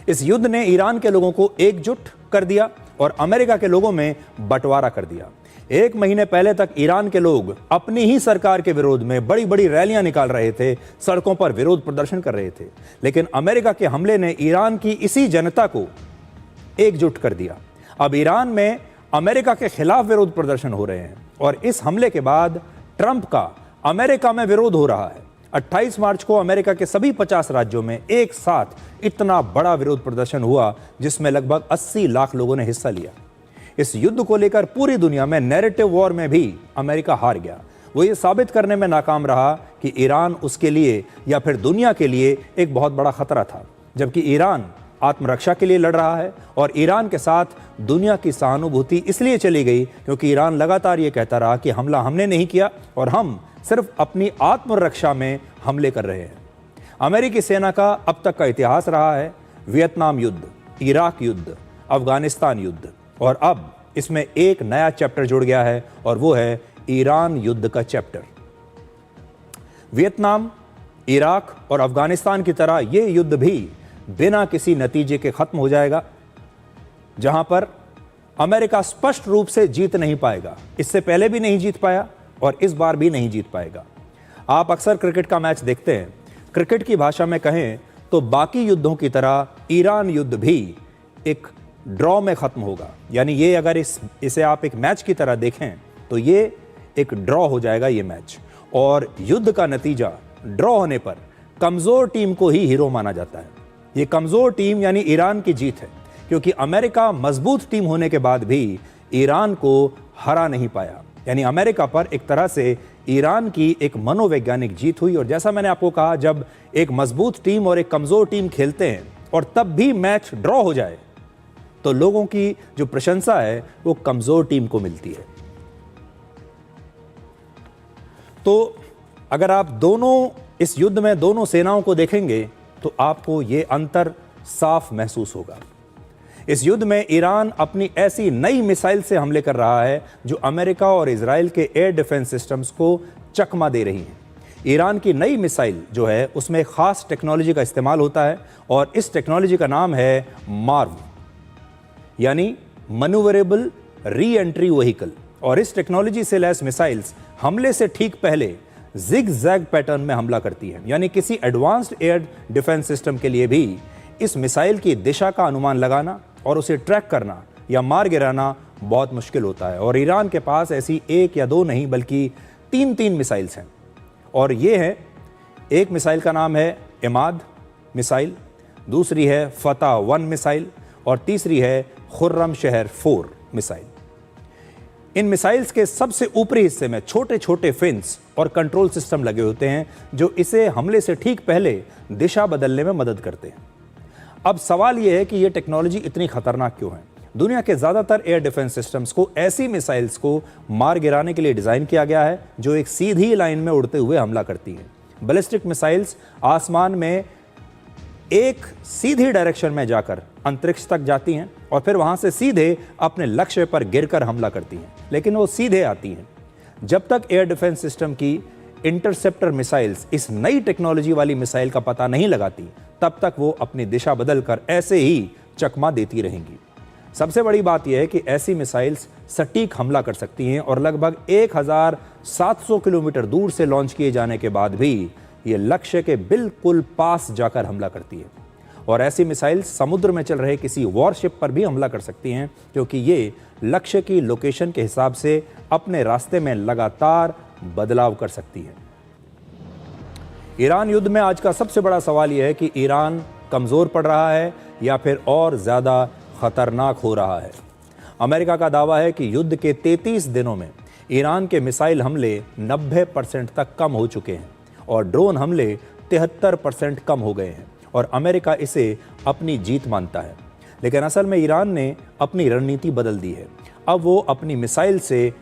इस युद्ध ने ईरान के लोगों को एकजुट कर दिया और अमेरिका के लोगों में बंटवारा कर दिया। 1 महीने पहले तक ईरान के लोग अपनी ही सरकार के विरोध में बड़ी बड़ी रैलियां निकाल रहे थे, सड़कों पर विरोध प्रदर्शन कर रहे थे, लेकिन अमेरिका के हमले ने ईरान की इसी जनता को एकजुट कर दिया। अब ईरान में अमेरिका के खिलाफ विरोध प्रदर्शन हो रहे हैं और इस हमले के बाद ट्रंप का अमेरिका में विरोध हो रहा है। 28 मार्च को अमेरिका के सभी 50 राज्यों में एक साथ इतना बड़ा विरोध प्रदर्शन हुआ जिसमें लगभग 80 लाख लोगों ने हिस्सा लिया। इस युद्ध को लेकर पूरी दुनिया में नैरेटिव वॉर में भी अमेरिका हार गया। वो ये साबित करने में नाकाम रहा कि ईरान उसके लिए या फिर दुनिया के लिए एक बहुत बड़ा खतरा था, जबकि ईरान आत्मरक्षा के लिए लड़ रहा है और ईरान के साथ दुनिया की सहानुभूति इसलिए चली गई क्योंकि ईरान लगातार ये कहता रहा कि हमला हमने नहीं किया और हम सिर्फ अपनी आत्मरक्षा में हमले कर रहे हैं। अमेरिकी सेना का अब तक का इतिहास रहा है वियतनाम युद्ध, इराक युद्ध, अफगानिस्तान युद्ध और अब इसमें एक नया चैप्टर जुड़ गया है और वो है ईरान युद्ध का चैप्टर। वियतनाम, इराक और अफगानिस्तान की तरह यह युद्ध भी बिना किसी नतीजे के खत्म हो जाएगा, जहां पर अमेरिका स्पष्ट रूप से जीत नहीं पाएगा। इससे पहले भी नहीं जीत पाया और इस बार भी नहीं जीत पाएगा। आप अक्सर क्रिकेट का मैच देखते हैं। क्रिकेट की भाषा में कहें तो बाकी युद्धों की तरह ईरान युद्ध भी एक ड्रॉ में खत्म होगा। यानी ये अगर इसे आप एक मैच की तरह देखें तो ये एक ड्रॉ हो जाएगा ये मैच, और युद्ध का नतीजा ड्रॉ होने पर कमजोर टीम को ही हीरो माना जाता है। ये कमजोर टीम यानी ईरान की जीत है, क्योंकि अमेरिका मजबूत टीम होने के बाद भी ईरान को हरा नहीं पाया। यानी अमेरिका पर एक तरह से ईरान की एक मनोवैज्ञानिक जीत हुई। और जैसा मैंने आपको कहा, जब एक मजबूत टीम और एक कमजोर टीम खेलते हैं और तब भी मैच ड्रॉ हो जाए तो लोगों की जो प्रशंसा है वो कमजोर टीम को मिलती है। तो अगर आप इस युद्ध में दोनों सेनाओं को देखेंगे तो आपको ये अंतर साफ महसूस होगा। इस युद्ध में ईरान अपनी ऐसी नई मिसाइल से हमले कर रहा है जो अमेरिका और इजराइल के एयर डिफेंस सिस्टम्स को चकमा दे रही हैं। ईरान की नई मिसाइल जो है उसमें एक खास टेक्नोलॉजी का इस्तेमाल होता है और इस टेक्नोलॉजी का नाम है मार्व, यानी मैन्यूवरेबल री एंट्री व्हीकल। और इस टेक्नोलॉजी से लैस मिसाइल्स हमले से ठीक पहले जिग जैग पैटर्न में हमला करती हैं। यानी किसी एडवांस्ड एयर डिफेंस सिस्टम के लिए भी इस मिसाइल की दिशा का अनुमान लगाना और उसे ट्रैक करना या मार गिराना बहुत मुश्किल होता है। और ईरान के पास ऐसी एक या दो नहीं बल्कि तीन मिसाइल्स हैं। और ये है, एक मिसाइल का नाम है इमाद मिसाइल, दूसरी है फतह 1 मिसाइल और तीसरी है खुर्रम शहर 4 मिसाइल। इन मिसाइल्स के सबसे ऊपरी हिस्से में छोटे छोटे फिन्स और कंट्रोल सिस्टम लगे होते हैं जो इसे हमले से ठीक पहले दिशा बदलने में मदद करते हैं। अब सवाल यह है कि यह टेक्नोलॉजी इतनी खतरनाक क्यों है? दुनिया के ज्यादातर एयर डिफेंस सिस्टम्स को ऐसी मिसाइल्स को मार गिराने के लिए डिजाइन किया गया है जो एक सीधी लाइन में उड़ते हुए हमला करती हैं। बैलिस्टिक मिसाइल्स आसमान में एक सीधी डायरेक्शन में जाकर अंतरिक्ष तक जाती हैं और फिर वहां से सीधे अपने लक्ष्य पर गिरकर हमला करती हैं, लेकिन वो सीधे आती हैं। जब तक एयर डिफेंस सिस्टम की इंटरसेप्टर मिसाइल्स इस नई टेक्नोलॉजी वाली मिसाइल का पता नहीं लगाती, तब तक वो अपनी दिशा बदलकर ऐसे ही चकमा देती रहेंगी। सबसे बड़ी बात यह है कि ऐसी मिसाइल्स सटीक हमला कर सकती हैं और लगभग 1700 किलोमीटर दूर से लॉन्च किए जाने के बाद भी ये लक्ष्य के बिल्कुल पास जाकर हमला करती है। और ऐसी मिसाइल्स समुद्र में चल रहे किसी वॉरशिप पर भी हमला कर सकती हैं, क्योंकि ये लक्ष्य की लोकेशन के हिसाब से अपने रास्ते में लगातार बदलाव कर सकती है। ईरान युद्ध में आज का सबसे बड़ा सवाल यह है कि ईरान कमजोर पड़ रहा है या फिर और ज्यादा खतरनाक हो रहा है। अमेरिका का दावा है कि युद्ध के 33 दिनों में ईरान के मिसाइल हमले 90% तक कम हो चुके हैं और ड्रोन हमले 73% कम हो गए हैं और अमेरिका इसे अपनी जीत मानता है। लेकिन असल में ईरान ने अपनी रणनीति बदल दी है। अब वो अपनी मिसाइल से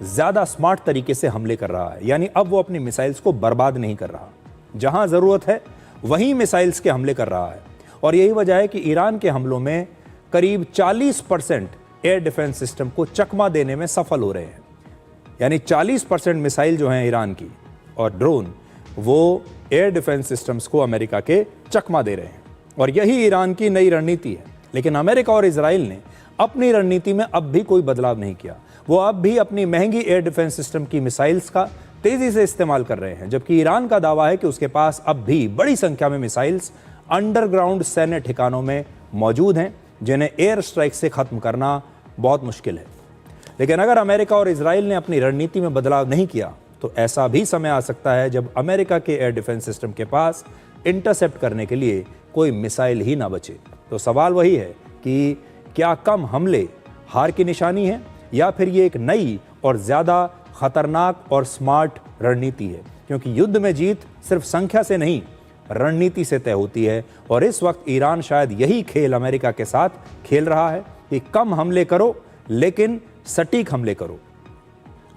ज़्यादा स्मार्ट तरीके से हमले कर रहा है। यानी अब वो अपनी मिसाइल्स को बर्बाद नहीं कर रहा, जहां ज़रूरत है वहीं मिसाइल्स के हमले कर रहा है। और यही वजह है कि ईरान के हमलों में करीब 40% एयर डिफेंस सिस्टम को चकमा देने में सफल हो रहे हैं। यानी 40% मिसाइल जो हैं ईरान की और ड्रोन, वो एयर डिफेंस सिस्टम्स को अमेरिका के चकमा दे रहे हैं। और यही ईरान की नई रणनीति है। लेकिन अमेरिका और इजराइल ने अपनी रणनीति में अब भी कोई बदलाव नहीं किया। वो अब भी अपनी महंगी एयर डिफेंस सिस्टम की मिसाइल्स का तेजी से इस्तेमाल कर रहे हैं, जबकि ईरान का दावा है कि उसके पास अब भी बड़ी संख्या में मिसाइल्स अंडरग्राउंड सैन्य ठिकानों में मौजूद हैं जिन्हें एयर स्ट्राइक से खत्म करना बहुत मुश्किल है। लेकिन अगर अमेरिका और इजराइल ने अपनी रणनीति में बदलाव नहीं किया तो ऐसा भी समय आ सकता है जब अमेरिका के एयर डिफेंस सिस्टम के पास इंटरसेप्ट करने के लिए कोई मिसाइल ही ना बचे। तो सवाल वही है कि क्या कम हमले हार की निशानी है या फिर ये एक नई और ज़्यादा खतरनाक और स्मार्ट रणनीति है? क्योंकि युद्ध में जीत सिर्फ संख्या से नहीं, रणनीति से तय होती है। और इस वक्त ईरान शायद यही खेल अमेरिका के साथ खेल रहा है कि कम हमले करो लेकिन सटीक हमले करो।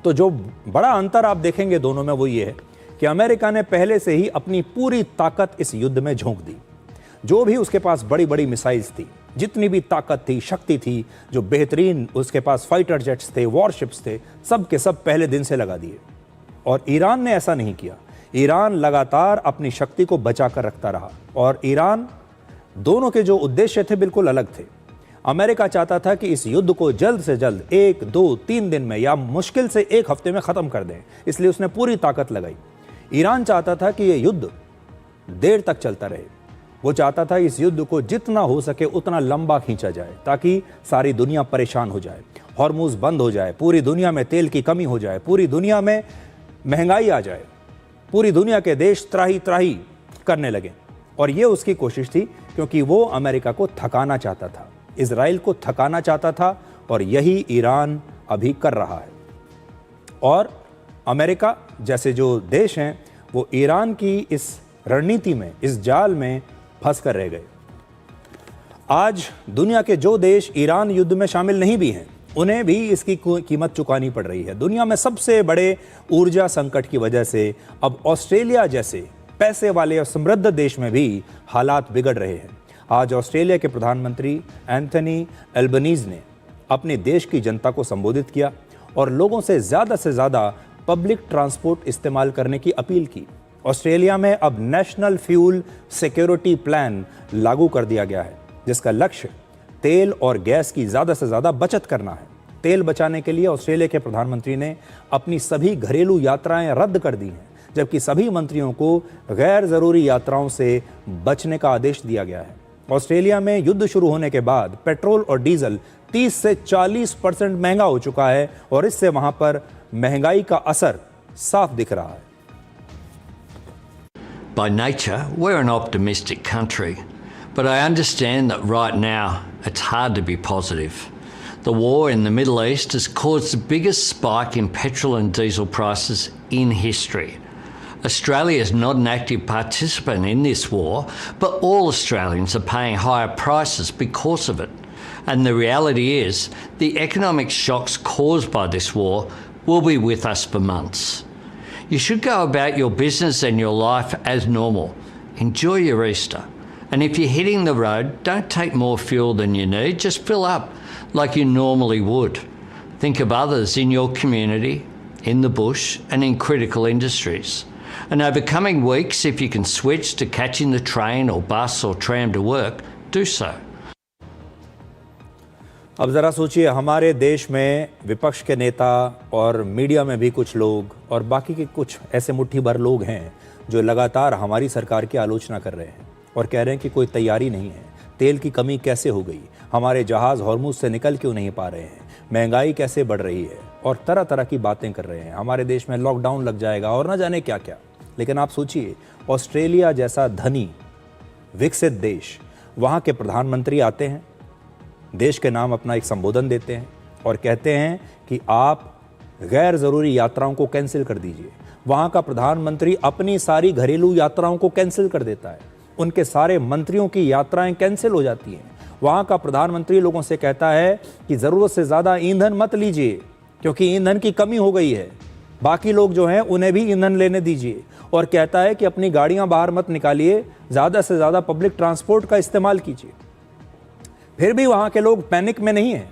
तो जो बड़ा अंतर आप देखेंगे दोनों में वो ये है कि अमेरिका ने पहले से ही अपनी पूरी ताकत इस युद्ध में झोंक दी। जो भी उसके पास बड़ी बड़ी मिसाइल्स थी जितनी भी ताकत थी, शक्ति थी, जो बेहतरीन उसके पास फाइटर जेट्स थे, वॉरशिप्स थे, सब के सब पहले दिन से लगा दिए। और ईरान ने ऐसा नहीं किया। ईरान लगातार अपनी शक्ति को बचा कर रखता रहा और ईरान, दोनों के जो उद्देश्य थे बिल्कुल अलग थे। अमेरिका चाहता था कि इस युद्ध को जल्द से जल्द 1, 2, 3 दिन में या मुश्किल से 1 हफ्ते में ख़त्म कर दें, इसलिए उसने पूरी ताकत लगाई। ईरान चाहता था कि यह युद्ध देर तक चलता रहे। वो चाहता था इस युद्ध को जितना हो सके उतना लंबा खींचा जाए ताकि सारी दुनिया परेशान हो जाए, हॉर्मुज़ बंद हो जाए, पूरी दुनिया में तेल की कमी हो जाए, पूरी दुनिया में महंगाई आ जाए, पूरी दुनिया के देश त्राही त्राही करने लगे। और ये उसकी कोशिश थी, क्योंकि वो अमेरिका को थकाना चाहता था, इजराइल को थकाना चाहता था, और यही ईरान अभी कर रहा है। और अमेरिका जैसे जो देश हैं वो ईरान की इस रणनीति में, इस जाल में फंस कर रह गए। आज दुनिया के जो देश ईरान युद्ध में शामिल नहीं भी हैं, उन्हें भी इसकी कीमत चुकानी पड़ रही है। दुनिया में सबसे बड़े ऊर्जा संकट की वजह से अब ऑस्ट्रेलिया जैसे पैसे वाले और समृद्ध देश में भी हालात बिगड़ रहे हैं। आज ऑस्ट्रेलिया के प्रधानमंत्री एंथनी एल्बनीज ने अपने देश की जनता को संबोधित किया और लोगों से ज़्यादा पब्लिक ट्रांसपोर्ट इस्तेमाल करने की अपील की। ऑस्ट्रेलिया में अब नेशनल फ्यूल सिक्योरिटी प्लान लागू कर दिया गया है, जिसका लक्ष्य तेल और गैस की ज़्यादा से ज़्यादा बचत करना है। तेल बचाने के लिए ऑस्ट्रेलिया के प्रधानमंत्री ने अपनी सभी घरेलू यात्राएं रद्द कर दी हैं, जबकि सभी मंत्रियों को गैर ज़रूरी यात्राओं से बचने का आदेश दिया गया है। ऑस्ट्रेलिया में युद्ध शुरू होने के बाद पेट्रोल और डीजल 30 से 40% महंगा हो चुका है और इससे वहां पर महंगाई का असर साफ दिख रहा है। By nature, we're an optimistic country, but I understand that right now it's hard to be positive. The war in the Middle East has caused the biggest spike in petrol and diesel prices in history. Australia is not an active participant in this war, but all Australians are paying higher prices because of it. And the reality is, the economic shocks caused by this war will be with us for months. You should go about your business and your life as normal. Enjoy your Easter. And if you're hitting the road, don't take more fuel than you need, just fill up like you normally would. Think of others in your community, in the bush and in critical industries. And over coming weeks, if you can switch to catching the train or bus or tram to work, do so. अब ज़रा सोचिए, हमारे देश में विपक्ष के नेता और मीडिया में भी कुछ लोग और बाकी के कुछ ऐसे मुट्ठी भर लोग हैं जो लगातार हमारी सरकार की आलोचना कर रहे हैं और कह रहे हैं कि कोई तैयारी नहीं है, तेल की कमी कैसे हो गई, हमारे जहाज़ हॉर्मुज़ से निकल क्यों नहीं पा रहे हैं, महंगाई कैसे बढ़ रही है, और तरह तरह की बातें कर रहे हैं। हमारे देश में लॉकडाउन लग जाएगा और न जाने क्या क्या। लेकिन आप सोचिए, ऑस्ट्रेलिया जैसा धनी विकसित देश, वहाँ के प्रधानमंत्री आते हैं, देश के नाम अपना एक संबोधन देते हैं और कहते हैं कि आप गैर ज़रूरी यात्राओं को कैंसिल कर दीजिए। वहाँ का प्रधानमंत्री अपनी सारी घरेलू यात्राओं को कैंसिल कर देता है, उनके सारे मंत्रियों की यात्राएं कैंसिल हो जाती हैं। वहाँ का प्रधानमंत्री लोगों से कहता है कि ज़रूरत से ज़्यादा ईंधन मत लीजिए क्योंकि ईंधन की कमी हो गई है, बाकी लोग जो हैं उन्हें भी ईंधन लेने दीजिए, और कहता है कि अपनी गाड़ियाँ बाहर मत निकालिए, ज़्यादा से ज़्यादा पब्लिक ट्रांसपोर्ट का इस्तेमाल कीजिए। फिर भी वहाँ के लोग पैनिक में नहीं हैं,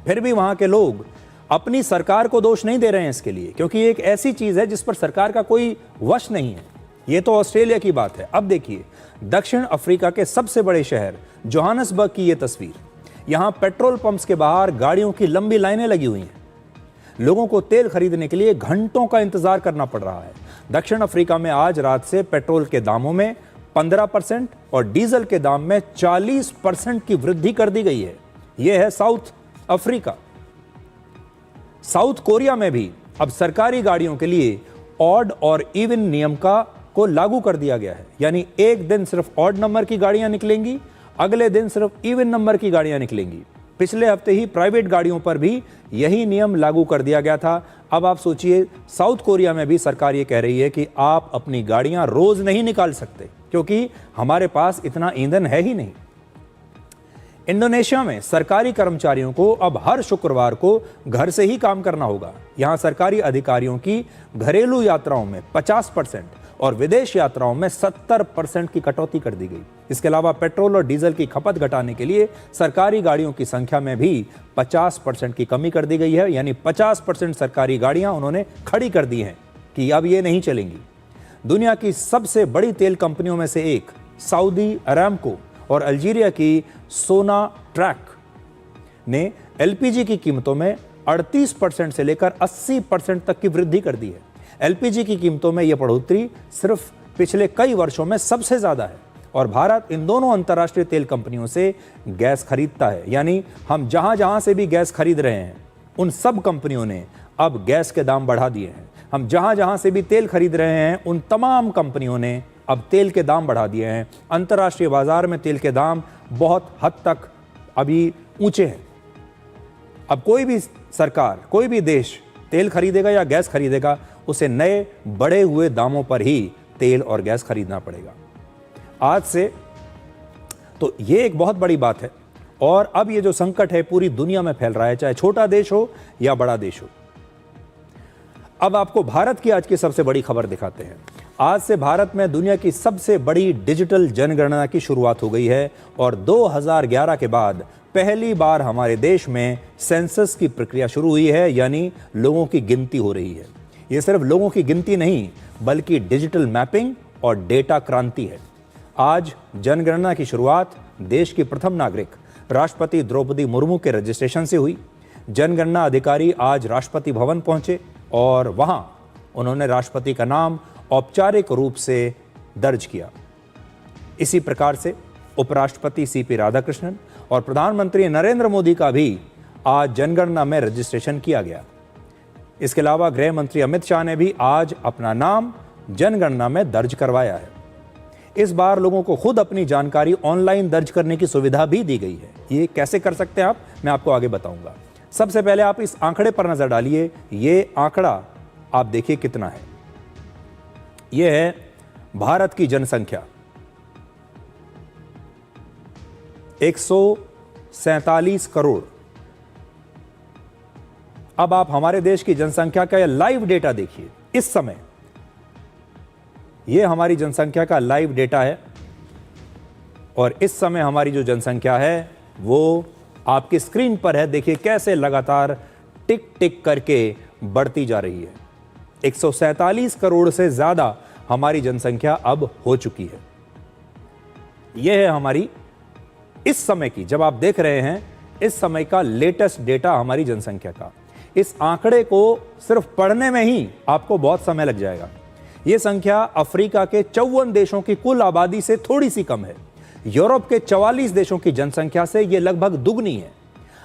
फिर भी वहाँ के लोग अपनी सरकार को दोष नहीं दे रहे हैं इसके लिए, क्योंकि एक ऐसी चीज़ है जिस पर सरकार का कोई वश नहीं है। ये तो ऑस्ट्रेलिया की बात है। अब देखिए, दक्षिण अफ्रीका के सबसे बड़े शहर जोहानसबर्ग की ये तस्वीर। यहाँ पेट्रोल पंप्स के बाहर गाड़ियों की लंबी लाइनें लगी हुई हैं। लोगों को तेल खरीदने के लिए घंटों का इंतजार करना पड़ रहा है। दक्षिण अफ्रीका में आज रात से पेट्रोल के दामों में 15% और डीजल के दाम में 40% की वृद्धि कर दी गई है। यह है साउथ अफ्रीका। साउथ कोरिया में भी अब सरकारी गाड़ियों के लिए ऑड और इवन नियम को लागू कर दिया गया है, यानी एक दिन सिर्फ ऑड नंबर की गाड़ियां निकलेंगी, अगले दिन सिर्फ इवन नंबर की गाड़ियां निकलेंगी। पिछले हफ्ते ही प्राइवेट गाड़ियों पर भी यही नियम लागू कर दिया गया था। अब आप सोचिए, साउथ कोरिया में भी सरकार ये कह रही है कि आप अपनी गाड़ियां रोज नहीं निकाल सकते क्योंकि हमारे पास इतना ईंधन है ही नहीं। इंडोनेशिया में सरकारी कर्मचारियों को अब हर शुक्रवार को घर से ही काम करना होगा। यहां सरकारी अधिकारियों की घरेलू यात्राओं में 50% और विदेश यात्राओं में 70% की कटौती कर दी गई। इसके अलावा पेट्रोल और डीजल की खपत घटाने के लिए सरकारी गाड़ियों की संख्या में भी 50% की कमी कर दी गई है, यानी 50% सरकारी गाड़ियां उन्होंने खड़ी कर दी हैं कि अब ये नहीं चलेंगी। दुनिया की सबसे बड़ी तेल कंपनियों में से एक सऊदी अरामको और अल्जीरिया की सोनाट्रैक ने एलपीजी की कीमतों में 38% से लेकर 80% तक की वृद्धि कर दी है। एलपीजी की कीमतों में यह बढ़ोतरी सिर्फ पिछले कई वर्षों में सबसे ज्यादा है और भारत इन दोनों अंतर्राष्ट्रीय तेल कंपनियों से गैस खरीदता है, यानी हम जहां जहां से भी गैस खरीद रहे हैं उन सब कंपनियों ने अब गैस के दाम बढ़ा दिए हैं। हम जहां जहां से भी तेल खरीद रहे हैं उन तमाम कंपनियों ने अब तेल के दाम बढ़ा दिए हैं। अंतर्राष्ट्रीय बाजार में तेल के दाम बहुत हद तक अभी ऊंचे हैं। अब कोई भी सरकार, कोई भी देश तेल खरीदेगा या गैस खरीदेगा, उसे नए बढ़े हुए दामों पर ही तेल और गैस खरीदना पड़ेगा। आज से तो ये एक बहुत बड़ी बात है और अब ये जो संकट है पूरी दुनिया में फैल रहा है, चाहे छोटा देश हो या बड़ा देश हो। अब आपको भारत की आज की सबसे बड़ी खबर दिखाते हैं। आज से भारत में दुनिया की सबसे बड़ी डिजिटल जनगणना की शुरुआत हो गई है और 2011 के बाद पहली बार हमारे देश में सेंसस की प्रक्रिया शुरू हुई है, यानी लोगों की गिनती हो रही है। ये सिर्फ लोगों की गिनती नहीं बल्कि डिजिटल मैपिंग और डेटा क्रांति है। आज जनगणना की शुरुआत देश की प्रथम नागरिक राष्ट्रपति द्रौपदी मुर्मू के रजिस्ट्रेशन से हुई। जनगणना अधिकारी आज राष्ट्रपति भवन पहुंचे और वहां उन्होंने राष्ट्रपति का नाम औपचारिक रूप से दर्ज किया। इसी प्रकार से उपराष्ट्रपति सीपी राधाकृष्णन और प्रधानमंत्री नरेंद्र मोदी का भी आज जनगणना में रजिस्ट्रेशन किया गया। इसके अलावा गृह मंत्री अमित शाह ने भी आज अपना नाम जनगणना में दर्ज करवाया है। इस बार लोगों को खुद अपनी जानकारी ऑनलाइन दर्ज करने की सुविधा भी दी गई है। ये कैसे कर सकते हैं आप, मैं आपको आगे बताऊंगा। सबसे पहले आप इस आंकड़े पर नजर डालिए। ये आंकड़ा आप देखिए कितना है। यह है भारत की जनसंख्या 147 करोड़। अब आप हमारे देश की जनसंख्या का लाइव डेटा देखिए। इस समय यह हमारी जनसंख्या का लाइव डेटा है और इस समय हमारी जो जनसंख्या है वो आपकी स्क्रीन पर है। देखिए कैसे लगातार टिक टिक करके बढ़ती जा रही है। 147 करोड़ से ज्यादा हमारी जनसंख्या अब हो चुकी है। यह है हमारी इस समय की, जब आप देख रहे हैं इस समय का लेटेस्ट डेटा हमारी जनसंख्या का। इस आंकड़े को सिर्फ पढ़ने में ही आपको बहुत समय लग जाएगा। यह संख्या अफ्रीका के 54 देशों की कुल आबादी से थोड़ी सी कम है। यूरोप के 44 देशों की जनसंख्या से यह लगभग दुगनी है।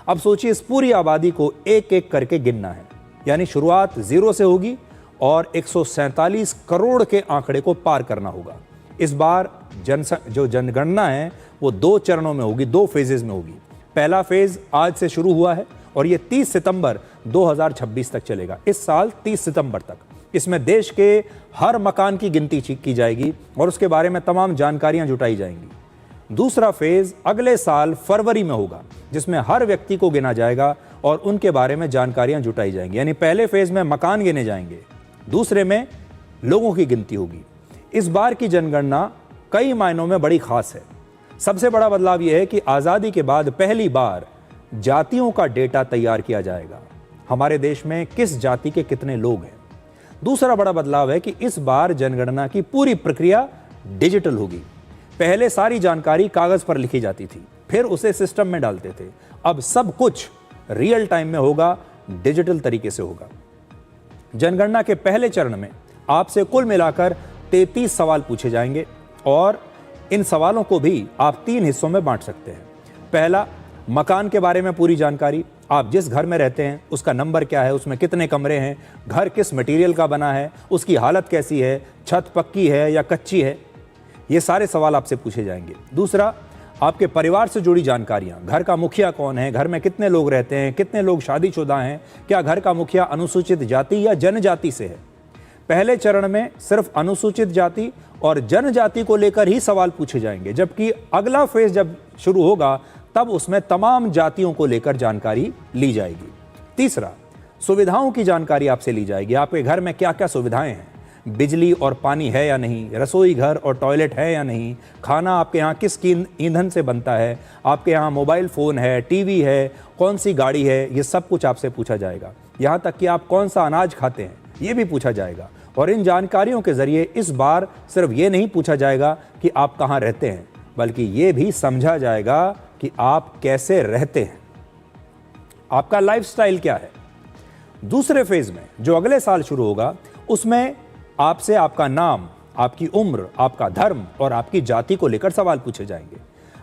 अब सोचिए इस पूरी आबादी को एक एक करके गिनना है, यानी शुरुआत 0 से होगी और 147 करोड़ के आंकड़े को पार करना होगा। इस बार जो जनगणना है वो 2 चरणों में होगी, 2 फेजेस में होगी। पहला फेज आज से शुरू हुआ है और ये 30 सितंबर 2026 तक चलेगा। इस साल 30 सितंबर तक इसमें देश के हर मकान की गिनती की जाएगी और उसके बारे में तमाम जानकारियां जुटाई जाएंगी। दूसरा फेज अगले साल फरवरी में होगा, जिसमें हर व्यक्ति को गिना जाएगा और उनके बारे में जानकारियां जुटाई जाएंगी। यानी पहले फेज में मकान गिने जाएंगे, दूसरे में लोगों की गिनती होगी। इस बार की जनगणना कई मायनों में बड़ी खास है। सबसे बड़ा बदलाव यह है कि आज़ादी के बाद पहली बार जातियों का डेटा तैयार किया जाएगा। हमारे देश में किस जाति के कितने लोग हैं। दूसरा बड़ा बदलाव है कि इस बार जनगणना की पूरी प्रक्रिया डिजिटल होगी। पहले सारी जानकारी कागज पर लिखी जाती थी, फिर उसे सिस्टम में डालते थे। अब सब कुछ रियल टाइम में होगा, डिजिटल तरीके से होगा। जनगणना के पहले चरण में आपसे कुल मिलाकर 33 सवाल पूछे जाएंगे और इन सवालों को भी आप 3 हिस्सों में बांट सकते हैं। पहला, मकान के बारे में पूरी जानकारी। आप जिस घर में रहते हैं उसका नंबर क्या है, उसमें कितने कमरे हैं, घर किस मटेरियल का बना है, उसकी हालत कैसी है, छत पक्की है या कच्ची है, ये सारे सवाल आपसे पूछे जाएंगे। दूसरा, आपके परिवार से जुड़ी जानकारियां। घर का मुखिया कौन है, घर में कितने लोग रहते हैं, कितने लोग शादीशुदा हैं, क्या घर का मुखिया अनुसूचित जाति या जनजाति से है। पहले चरण में सिर्फ अनुसूचित जाति और जनजाति को लेकर ही सवाल पूछे जाएंगे, जबकि अगला फेज जब शुरू होगा तब उसमें तमाम जातियों को लेकर जानकारी ली जाएगी। तीसरा, सुविधाओं की जानकारी आपसे ली जाएगी। आपके घर में क्या क्या सुविधाएं हैं, बिजली और पानी है या नहीं, रसोई घर और टॉयलेट है या नहीं, खाना आपके यहाँ किस ईंधन से बनता है, आपके यहाँ मोबाइल फ़ोन है, टीवी है, कौन सी गाड़ी है, ये सब कुछ आपसे पूछा जाएगा। यहाँ तक कि आप कौन सा अनाज खाते हैं ये भी पूछा जाएगा। और इन जानकारियों के ज़रिए इस बार सिर्फ ये नहीं पूछा जाएगा कि आप कहाँ रहते हैं, बल्कि ये भी समझा जाएगा कि आप कैसे रहते हैं, आपका लाइफस्टाइल क्या है। दूसरे फेज में जो अगले साल शुरू होगा उसमें आपसे आपका नाम, आपकी उम्र, आपका धर्म और आपकी जाति को लेकर सवाल पूछे जाएंगे।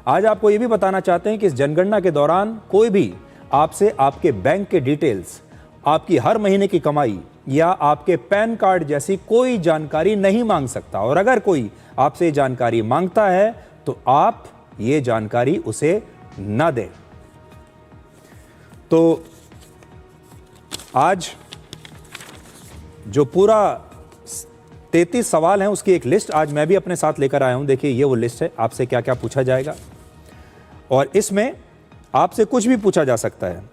आज आपको ये भी बताना चाहते हैं कि इस जनगणना के दौरान कोई भी आपसे आपके बैंक के डिटेल्स, आपकी हर महीने की कमाई या आपके पैन कार्ड जैसी कोई जानकारी नहीं मांग सकता। और अगर कोई आपसे जानकारी मांगता है तो आप ये जानकारी उसे न दें। तो आज जो पूरा 33 सवाल हैं उसकी एक लिस्ट आज मैं भी अपने साथ लेकर आया हूं। देखिए ये वो लिस्ट है, आपसे क्या क्या पूछा जाएगा और इसमें आपसे कुछ भी पूछा जा सकता है।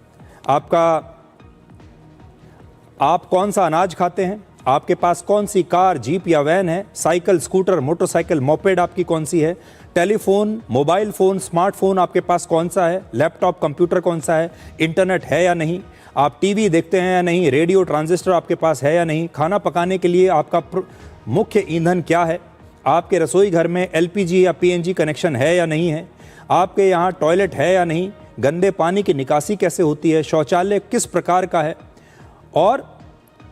आप कौन सा अनाज खाते हैं, आपके पास कौन सी कार, जीप या वैन है, साइकिल, स्कूटर, मोटरसाइकिल, मोपेड आपकी कौन सी है, टेलीफोन, मोबाइल फ़ोन, स्मार्टफोन आपके पास कौन सा है, लैपटॉप, कंप्यूटर कौन सा है, इंटरनेट है या नहीं, आप टीवी देखते हैं या नहीं, रेडियो, ट्रांजिस्टर आपके पास है या नहीं, खाना पकाने के लिए आपका मुख्य ईंधन क्या है, आपके रसोई घर में एलपीजी या पीएनजी कनेक्शन है या नहीं है, आपके यहाँ टॉयलेट है या नहीं, गंदे पानी की निकासी कैसे होती है, शौचालय किस प्रकार का है और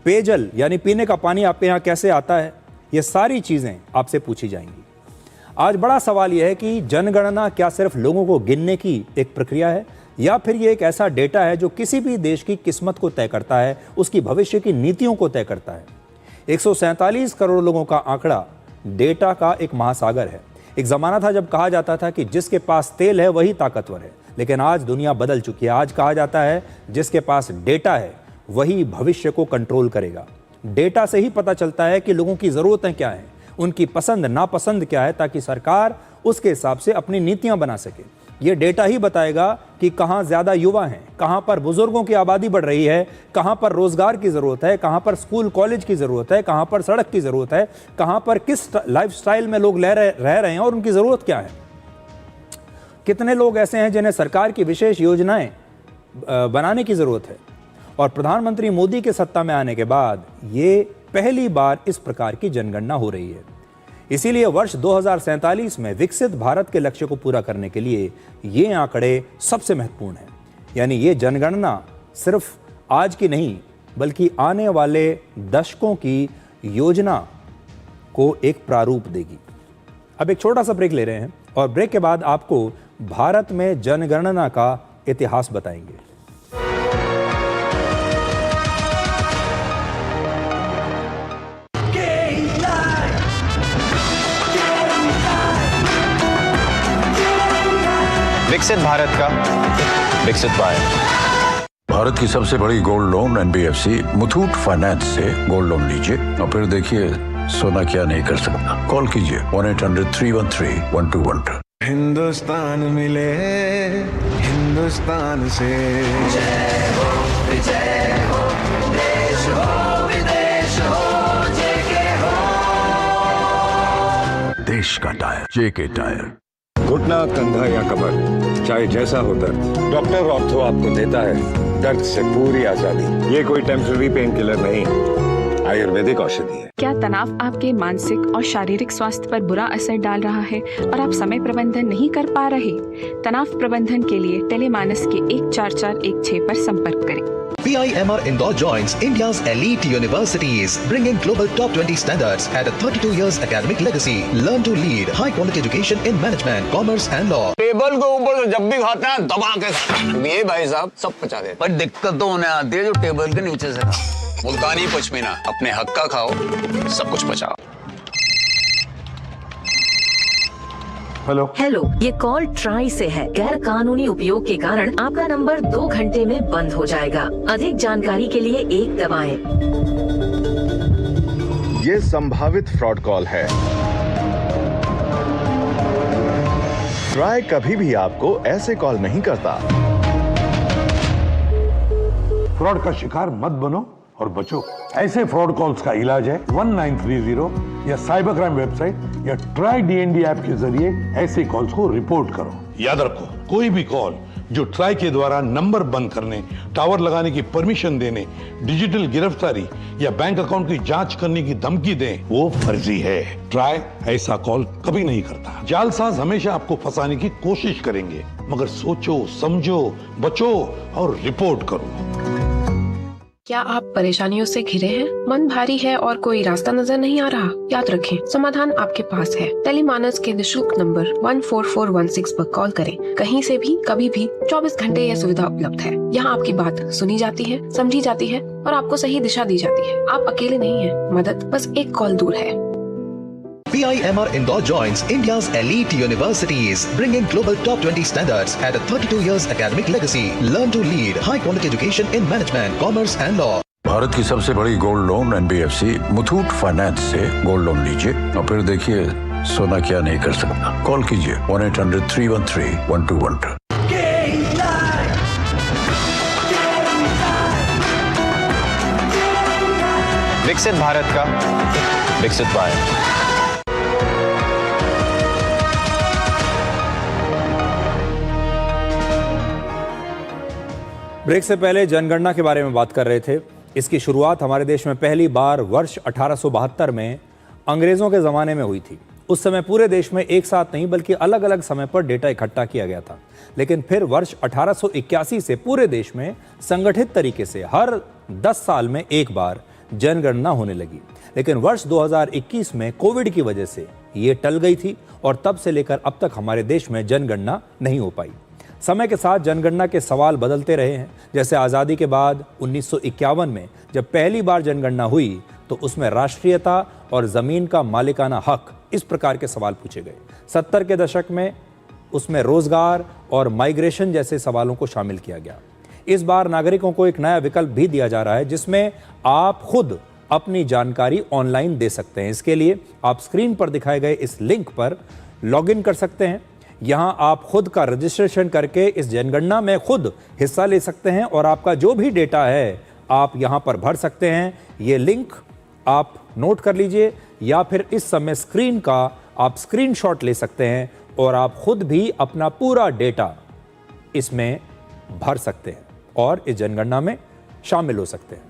पेयजल यानी पीने का पानी आपके यहाँ कैसे आता है। ये सारी चीज़ें आपसे पूछी जाएंगी। आज बड़ा सवाल यह है कि जनगणना क्या सिर्फ लोगों को गिनने की एक प्रक्रिया है या फिर ये एक ऐसा डेटा है जो किसी भी देश की किस्मत को तय करता है, उसकी भविष्य की नीतियों को तय करता है। 147 करोड़ लोगों का आंकड़ा डेटा का एक महासागर है। एक ज़माना था जब कहा जाता था कि जिसके पास तेल है वही ताकतवर है, लेकिन आज दुनिया बदल चुकी है। आज कहा जाता है जिसके पास डेटा है वही भविष्य को कंट्रोल करेगा। डेटा से ही पता चलता है कि लोगों की ज़रूरतें क्या हैं, उनकी पसंद नापसंद क्या है, ताकि सरकार उसके हिसाब से अपनी नीतियां बना सके। ये डेटा ही बताएगा कि कहाँ ज़्यादा युवा हैं, कहाँ पर बुजुर्गों की आबादी बढ़ रही है, कहाँ पर रोज़गार की ज़रूरत है, कहाँ पर स्कूल कॉलेज की ज़रूरत है, कहाँ पर सड़क की ज़रूरत है, कहाँ पर किस लाइफस्टाइल में लोग रह रहे हैं और उनकी ज़रूरत क्या है। कितने लोग ऐसे हैं जिन्हें सरकार की विशेष योजनाएं बनाने की ज़रूरत है। और प्रधानमंत्री मोदी के सत्ता में आने के बाद ये पहली बार इस प्रकार की जनगणना हो रही है। इसीलिए वर्ष 2047 में विकसित भारत के लक्ष्य को पूरा करने के लिए ये आंकड़े सबसे महत्वपूर्ण हैं। यानी ये जनगणना सिर्फ आज की नहीं बल्कि आने वाले दशकों की योजना को एक प्रारूप देगी। अब एक छोटा सा ब्रेक ले रहे हैं और ब्रेक के बाद आपको भारत में जनगणना का इतिहास बताएंगे। विकसित भारत का विकसित भारत। भारत की सबसे बड़ी gold loan NBFC Muthoot finance से गोल्ड लोन लीजिए और फिर देखिए सोना क्या नहीं कर सकता। कॉल कीजिए 1-800-313-1212। हिंदुस्तान मिले हिंदुस्तान से। जय हो देश हो विदेश हो जेके हो। देश का टायर जेके टायर। घुटना, कंधा या कमर, चाहे जैसा हो दर्द, डॉक्टर ऑर्थो आपको देता है दर्द से पूरी आजादी। ये कोई टेम्पररी पेन किलर नहीं, आयुर्वेदिक औषधि है। क्या तनाव आपके मानसिक और शारीरिक स्वास्थ्य पर बुरा असर डाल रहा है और आप समय प्रबंधन नहीं कर पा रहे? तनाव प्रबंधन के लिए टेलीमानस के 14416 पर संपर्क करें। PIMR Indore joins India's elite universities, bringing global top 20 standards at a 32 years academic legacy. Learn to lead high quality education in management, commerce and law. Table के ऊपर जब भी खाते हैं दबा के ये भाई साहब सब पचा देते, पर दिक्कत तो उन्हें आती है जो टेबल के नीचे से खा। मुल्तानी पश्मीना, अपने हक का खाओ, सब कुछ पचाओ। हेलो, ये कॉल ट्राई से है। गैर कानूनी उपयोग के कारण आपका नंबर 2 घंटे में बंद हो जाएगा। अधिक जानकारी के लिए 1 दबाएं। ये संभावित फ्रॉड कॉल है। ट्राई कभी भी आपको ऐसे कॉल नहीं करता। फ्रॉड का शिकार मत बनो, और बचो। ऐसे फ्रॉड कॉल्स का इलाज है 1930 या साइबर क्राइम वेबसाइट या ट्राई DND ऐप के जरिए ऐसे कॉल्स को रिपोर्ट करो। याद रखो, कोई भी कॉल जो ट्राई के द्वारा नंबर बंद करने, टावर लगाने की परमिशन देने, डिजिटल गिरफ्तारी या बैंक अकाउंट की जांच करने की धमकी दे, वो फर्जी है। ट्राई ऐसा कॉल कभी नहीं करता। जालसाज हमेशा आपको फंसाने की कोशिश करेंगे, मगर सोचो, समझो, बचो और रिपोर्ट करो। क्या आप परेशानियों से घिरे हैं? मन भारी है और कोई रास्ता नजर नहीं आ रहा? याद रखें, समाधान आपके पास है। टेलीमानस के निःशुल्क नंबर 14416 पर कॉल करें। कहीं से भी, कभी भी, 24 घंटे यह सुविधा उपलब्ध है। यहाँ आपकी बात सुनी जाती है, समझी जाती है और आपको सही दिशा दी जाती है। आप अकेले नहीं हैं। मदद बस एक कॉल दूर है। PIMR Indore joins India's elite universities, bringing global top 20 standards at a 32 years academic legacy. Learn to lead high quality education in management, commerce and law. Bharat की सबसे बड़ी gold loan NBFC Muthoot finance से gold loan लीजिए और फिर देखिए सोना क्या नहीं कर सकता। कॉल कीजिए 1-800-313-1212। विकसित भारत का विकसित भारत। ब्रेक से पहले जनगणना के बारे में बात कर रहे थे। इसकी शुरुआत हमारे देश में पहली बार वर्ष 1872 में अंग्रेज़ों के ज़माने में हुई थी। उस समय पूरे देश में एक साथ नहीं बल्कि अलग अलग समय पर डेटा इकट्ठा किया गया था। लेकिन फिर वर्ष 1881 से पूरे देश में संगठित तरीके से हर 10 साल में एक बार जनगणना होने लगी। लेकिन वर्ष 2021 में कोविड की वजह से ये टल गई थी और तब से लेकर अब तक हमारे देश में जनगणना नहीं हो पाई। समय के साथ जनगणना के सवाल बदलते रहे हैं। जैसे आज़ादी के बाद 1951 में जब पहली बार जनगणना हुई तो उसमें राष्ट्रीयता और ज़मीन का मालिकाना हक, इस प्रकार के सवाल पूछे गए। 70 के दशक में उसमें रोजगार और माइग्रेशन जैसे सवालों को शामिल किया गया। इस बार नागरिकों को एक नया विकल्प भी दिया जा रहा है जिसमें आप खुद अपनी जानकारी ऑनलाइन दे सकते हैं। इसके लिए आप स्क्रीन पर दिखाए गए इस लिंक पर लॉगिन कर सकते हैं। यहां आप खुद का रजिस्ट्रेशन करके इस जनगणना में खुद हिस्सा ले सकते हैं और आपका जो भी डेटा है आप यहां पर भर सकते हैं। ये लिंक आप नोट कर लीजिए या फिर इस समय स्क्रीन का आप स्क्रीनशॉट ले सकते हैं और आप खुद भी अपना पूरा डेटा इसमें भर सकते हैं और इस जनगणना में शामिल हो सकते हैं।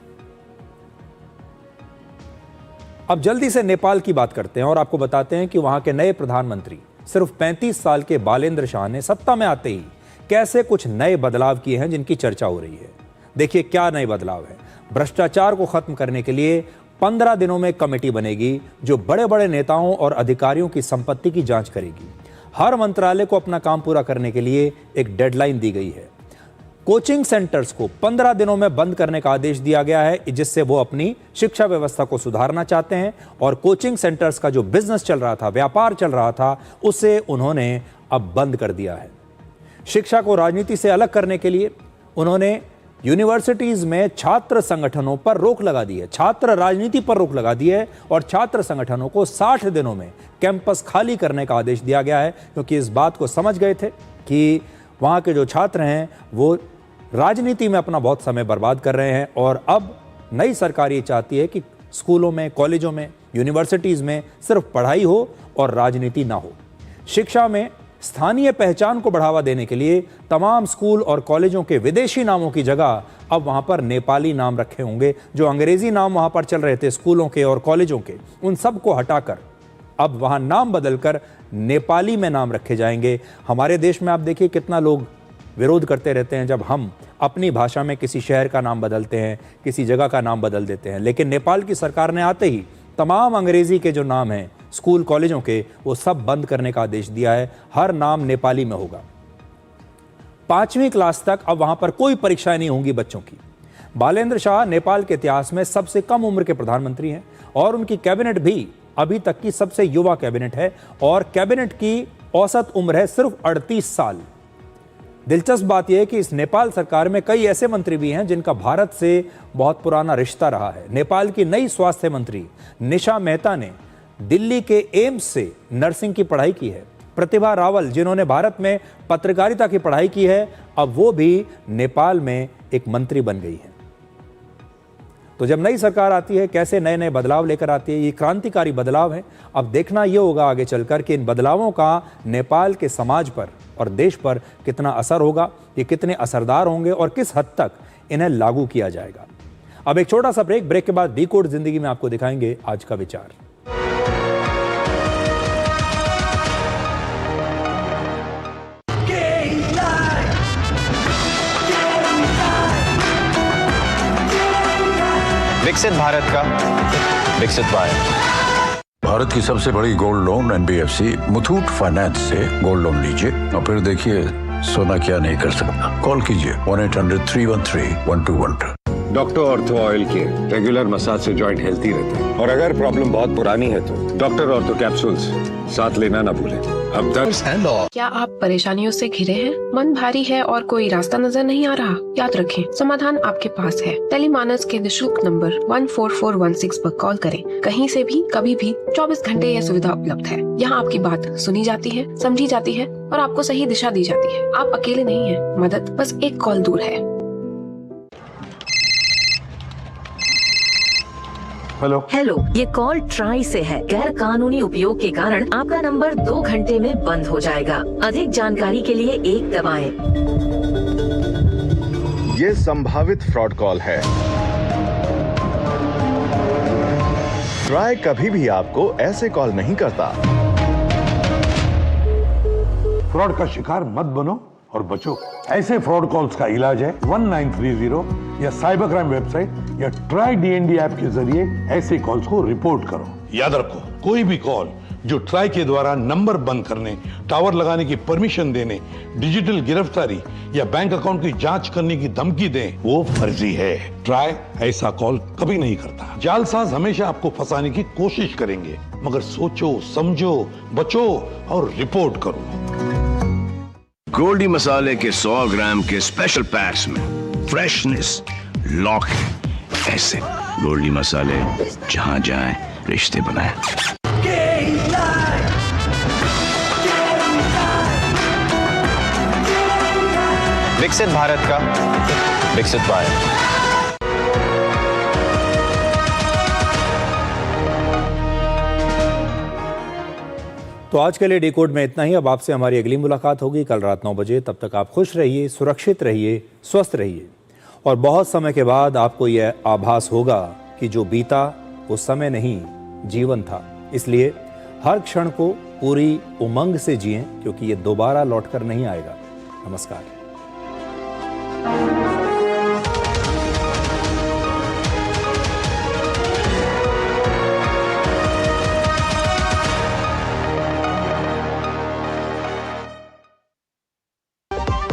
अब जल्दी से नेपाल की बात करते हैं और आपको बताते हैं कि वहां के नए प्रधानमंत्री सिर्फ 35 साल के बालेंद्र शाह ने सत्ता में आते ही कैसे कुछ नए बदलाव किए हैं जिनकी चर्चा हो रही है। देखिए क्या नए बदलाव है। भ्रष्टाचार को खत्म करने के लिए 15 दिनों में कमेटी बनेगी जो बड़े बड़े नेताओं और अधिकारियों की संपत्ति की जांच करेगी। हर मंत्रालय को अपना काम पूरा करने के लिए एक डेडलाइन दी गई है। कोचिंग सेंटर्स को 15 दिनों में बंद करने का आदेश दिया गया है जिससे वो अपनी शिक्षा व्यवस्था को सुधारना चाहते हैं और कोचिंग सेंटर्स का जो बिजनेस चल रहा था, व्यापार चल रहा था, उसे उन्होंने अब बंद कर दिया है। शिक्षा को राजनीति से अलग करने के लिए उन्होंने यूनिवर्सिटीज में छात्र संगठनों पर रोक लगा दी है, छात्र राजनीति पर रोक लगा दी है और छात्र संगठनों को 60 दिनों में कैंपस खाली करने का आदेश दिया गया है क्योंकि इस बात को समझ गए थे कि वहाँ के जो छात्र हैं वो राजनीति में अपना बहुत समय बर्बाद कर रहे हैं और अब नई सरकार ये चाहती है कि स्कूलों में, कॉलेजों में, यूनिवर्सिटीज़ में सिर्फ पढ़ाई हो और राजनीति ना हो। शिक्षा में स्थानीय पहचान को बढ़ावा देने के लिए तमाम स्कूल और कॉलेजों के विदेशी नामों की जगह अब वहाँ पर नेपाली नाम रखे होंगे। जो अंग्रेजी नाम वहाँ पर चल रहे थे स्कूलों के और कॉलेजों के, उन सब को हटाकर अब वहाँ नाम बदलकर नेपाली में नाम रखे जाएंगे। हमारे देश में आप देखिए कितना लोग विरोध करते रहते हैं जब हम अपनी भाषा में किसी शहर का नाम बदलते हैं, किसी जगह का नाम बदल देते हैं। लेकिन नेपाल की सरकार ने आते ही तमाम अंग्रेजी के जो नाम हैं स्कूल कॉलेजों के, वो सब बंद करने का आदेश दिया है। हर नाम नेपाली में होगा। 5वीं क्लास तक अब वहां पर कोई परीक्षाएं नहीं होंगी बच्चों की। बालेंद्र शाह नेपाल के इतिहास में सबसे कम उम्र के प्रधानमंत्री हैं और उनकी कैबिनेट भी अभी तक की सबसे युवा कैबिनेट है और कैबिनेट की औसत उम्र है सिर्फ 38 साल। दिलचस्प बात यह है कि इस नेपाल सरकार में कई ऐसे मंत्री भी हैं जिनका भारत से बहुत पुराना रिश्ता रहा है। नेपाल की नई स्वास्थ्य मंत्री निशा मेहता ने दिल्ली के एम्स से नर्सिंग की पढ़ाई की है। प्रतिभा रावल जिन्होंने भारत में पत्रकारिता की पढ़ाई की है, अब वो भी नेपाल में एक मंत्री बन गई है। तो जब नई सरकार आती है कैसे नए नए बदलाव लेकर आती है, ये क्रांतिकारी बदलाव है। अब देखना ये होगा आगे चलकर कि इन बदलावों का नेपाल के समाज पर और देश पर कितना असर होगा, ये कितने असरदार होंगे और किस हद तक इन्हें लागू किया जाएगा। अब एक छोटा सा ब्रेक के बाद डिकोड जिंदगी में आपको दिखाएंगे आज का विचार। विकसित भारत का विकसित भारत। भारत की सबसे बड़ी gold loan NBFC Muthoot finance से गोल्ड लोन लीजिए और फिर देखिए सोना क्या नहीं कर सकता। कॉल कीजिए 1-800-313-1212। डॉक्टर ऑर्थो ऑयल के रेगुलर मसाज से जॉइंट हेल्थी रहते हैं और अगर प्रॉब्लम बहुत पुरानी है तो डॉक्टर ऑर्थो कैप्सूल्स साथ लेना ना भूलें। अब तक क्या आप परेशानियों से घिरे हैं? मन भारी है और कोई रास्ता नजर नहीं आ रहा? याद रखें, समाधान आपके पास है। टेलीमानस के निःशुल्क नंबर 14416 पर कॉल करें। कहीं से भी कभी भी 24 घंटे यह सुविधा उपलब्ध है। यहाँ आपकी बात सुनी जाती है, समझी जाती है और आपको सही दिशा दी जाती है। आप अकेले नहीं हैं, मदद बस एक कॉल दूर है। हेलो, ये कॉल ट्राई से है। गैर कानूनी उपयोग के कारण आपका नंबर 2 घंटे में बंद हो जाएगा। अधिक जानकारी के लिए 1 दबाएं। ये संभावित फ्रॉड कॉल है। ट्राई कभी भी आपको ऐसे कॉल नहीं करता। फ्रॉड का शिकार मत बनो और बचो। ऐसे फ्रॉड कॉल्स का इलाज है 1930 या साइबर क्राइम वेबसाइट या ट्राई डीएनडी ऐप के जरिए ऐसे कॉल्स को रिपोर्ट करो। याद रखो, कोई भी कॉल जो ट्राई के द्वारा नंबर बंद करने, टावर लगाने की परमिशन देने, डिजिटल गिरफ्तारी या बैंक अकाउंट की जांच करने की धमकी दे, वो फर्जी है। ट्राई ऐसा कॉल कभी नहीं करता। जालसाज हमेशा आपको फंसाने की कोशिश करेंगे, मगर सोचो, समझो, बचो और रिपोर्ट करो। गोल्डी मसाले के 100 ग्राम के स्पेशल पैक्स में फ्रेशनेस लॉक है। ऐसे गोल्डी मसाले जहां जाएं रिश्ते बनाएं। विकसित भारत का विकसित भारत। तो आज के लिए डिकोड में इतना ही। अब आपसे हमारी अगली मुलाकात होगी कल रात 9 बजे। तब तक आप खुश रहिए, सुरक्षित रहिए, स्वस्थ रहिए और बहुत समय के बाद आपको यह आभास होगा कि जो बीता वो समय नहीं, जीवन था। इसलिए हर क्षण को पूरी उमंग से जिएं, क्योंकि ये दोबारा लौटकर नहीं आएगा। नमस्कार।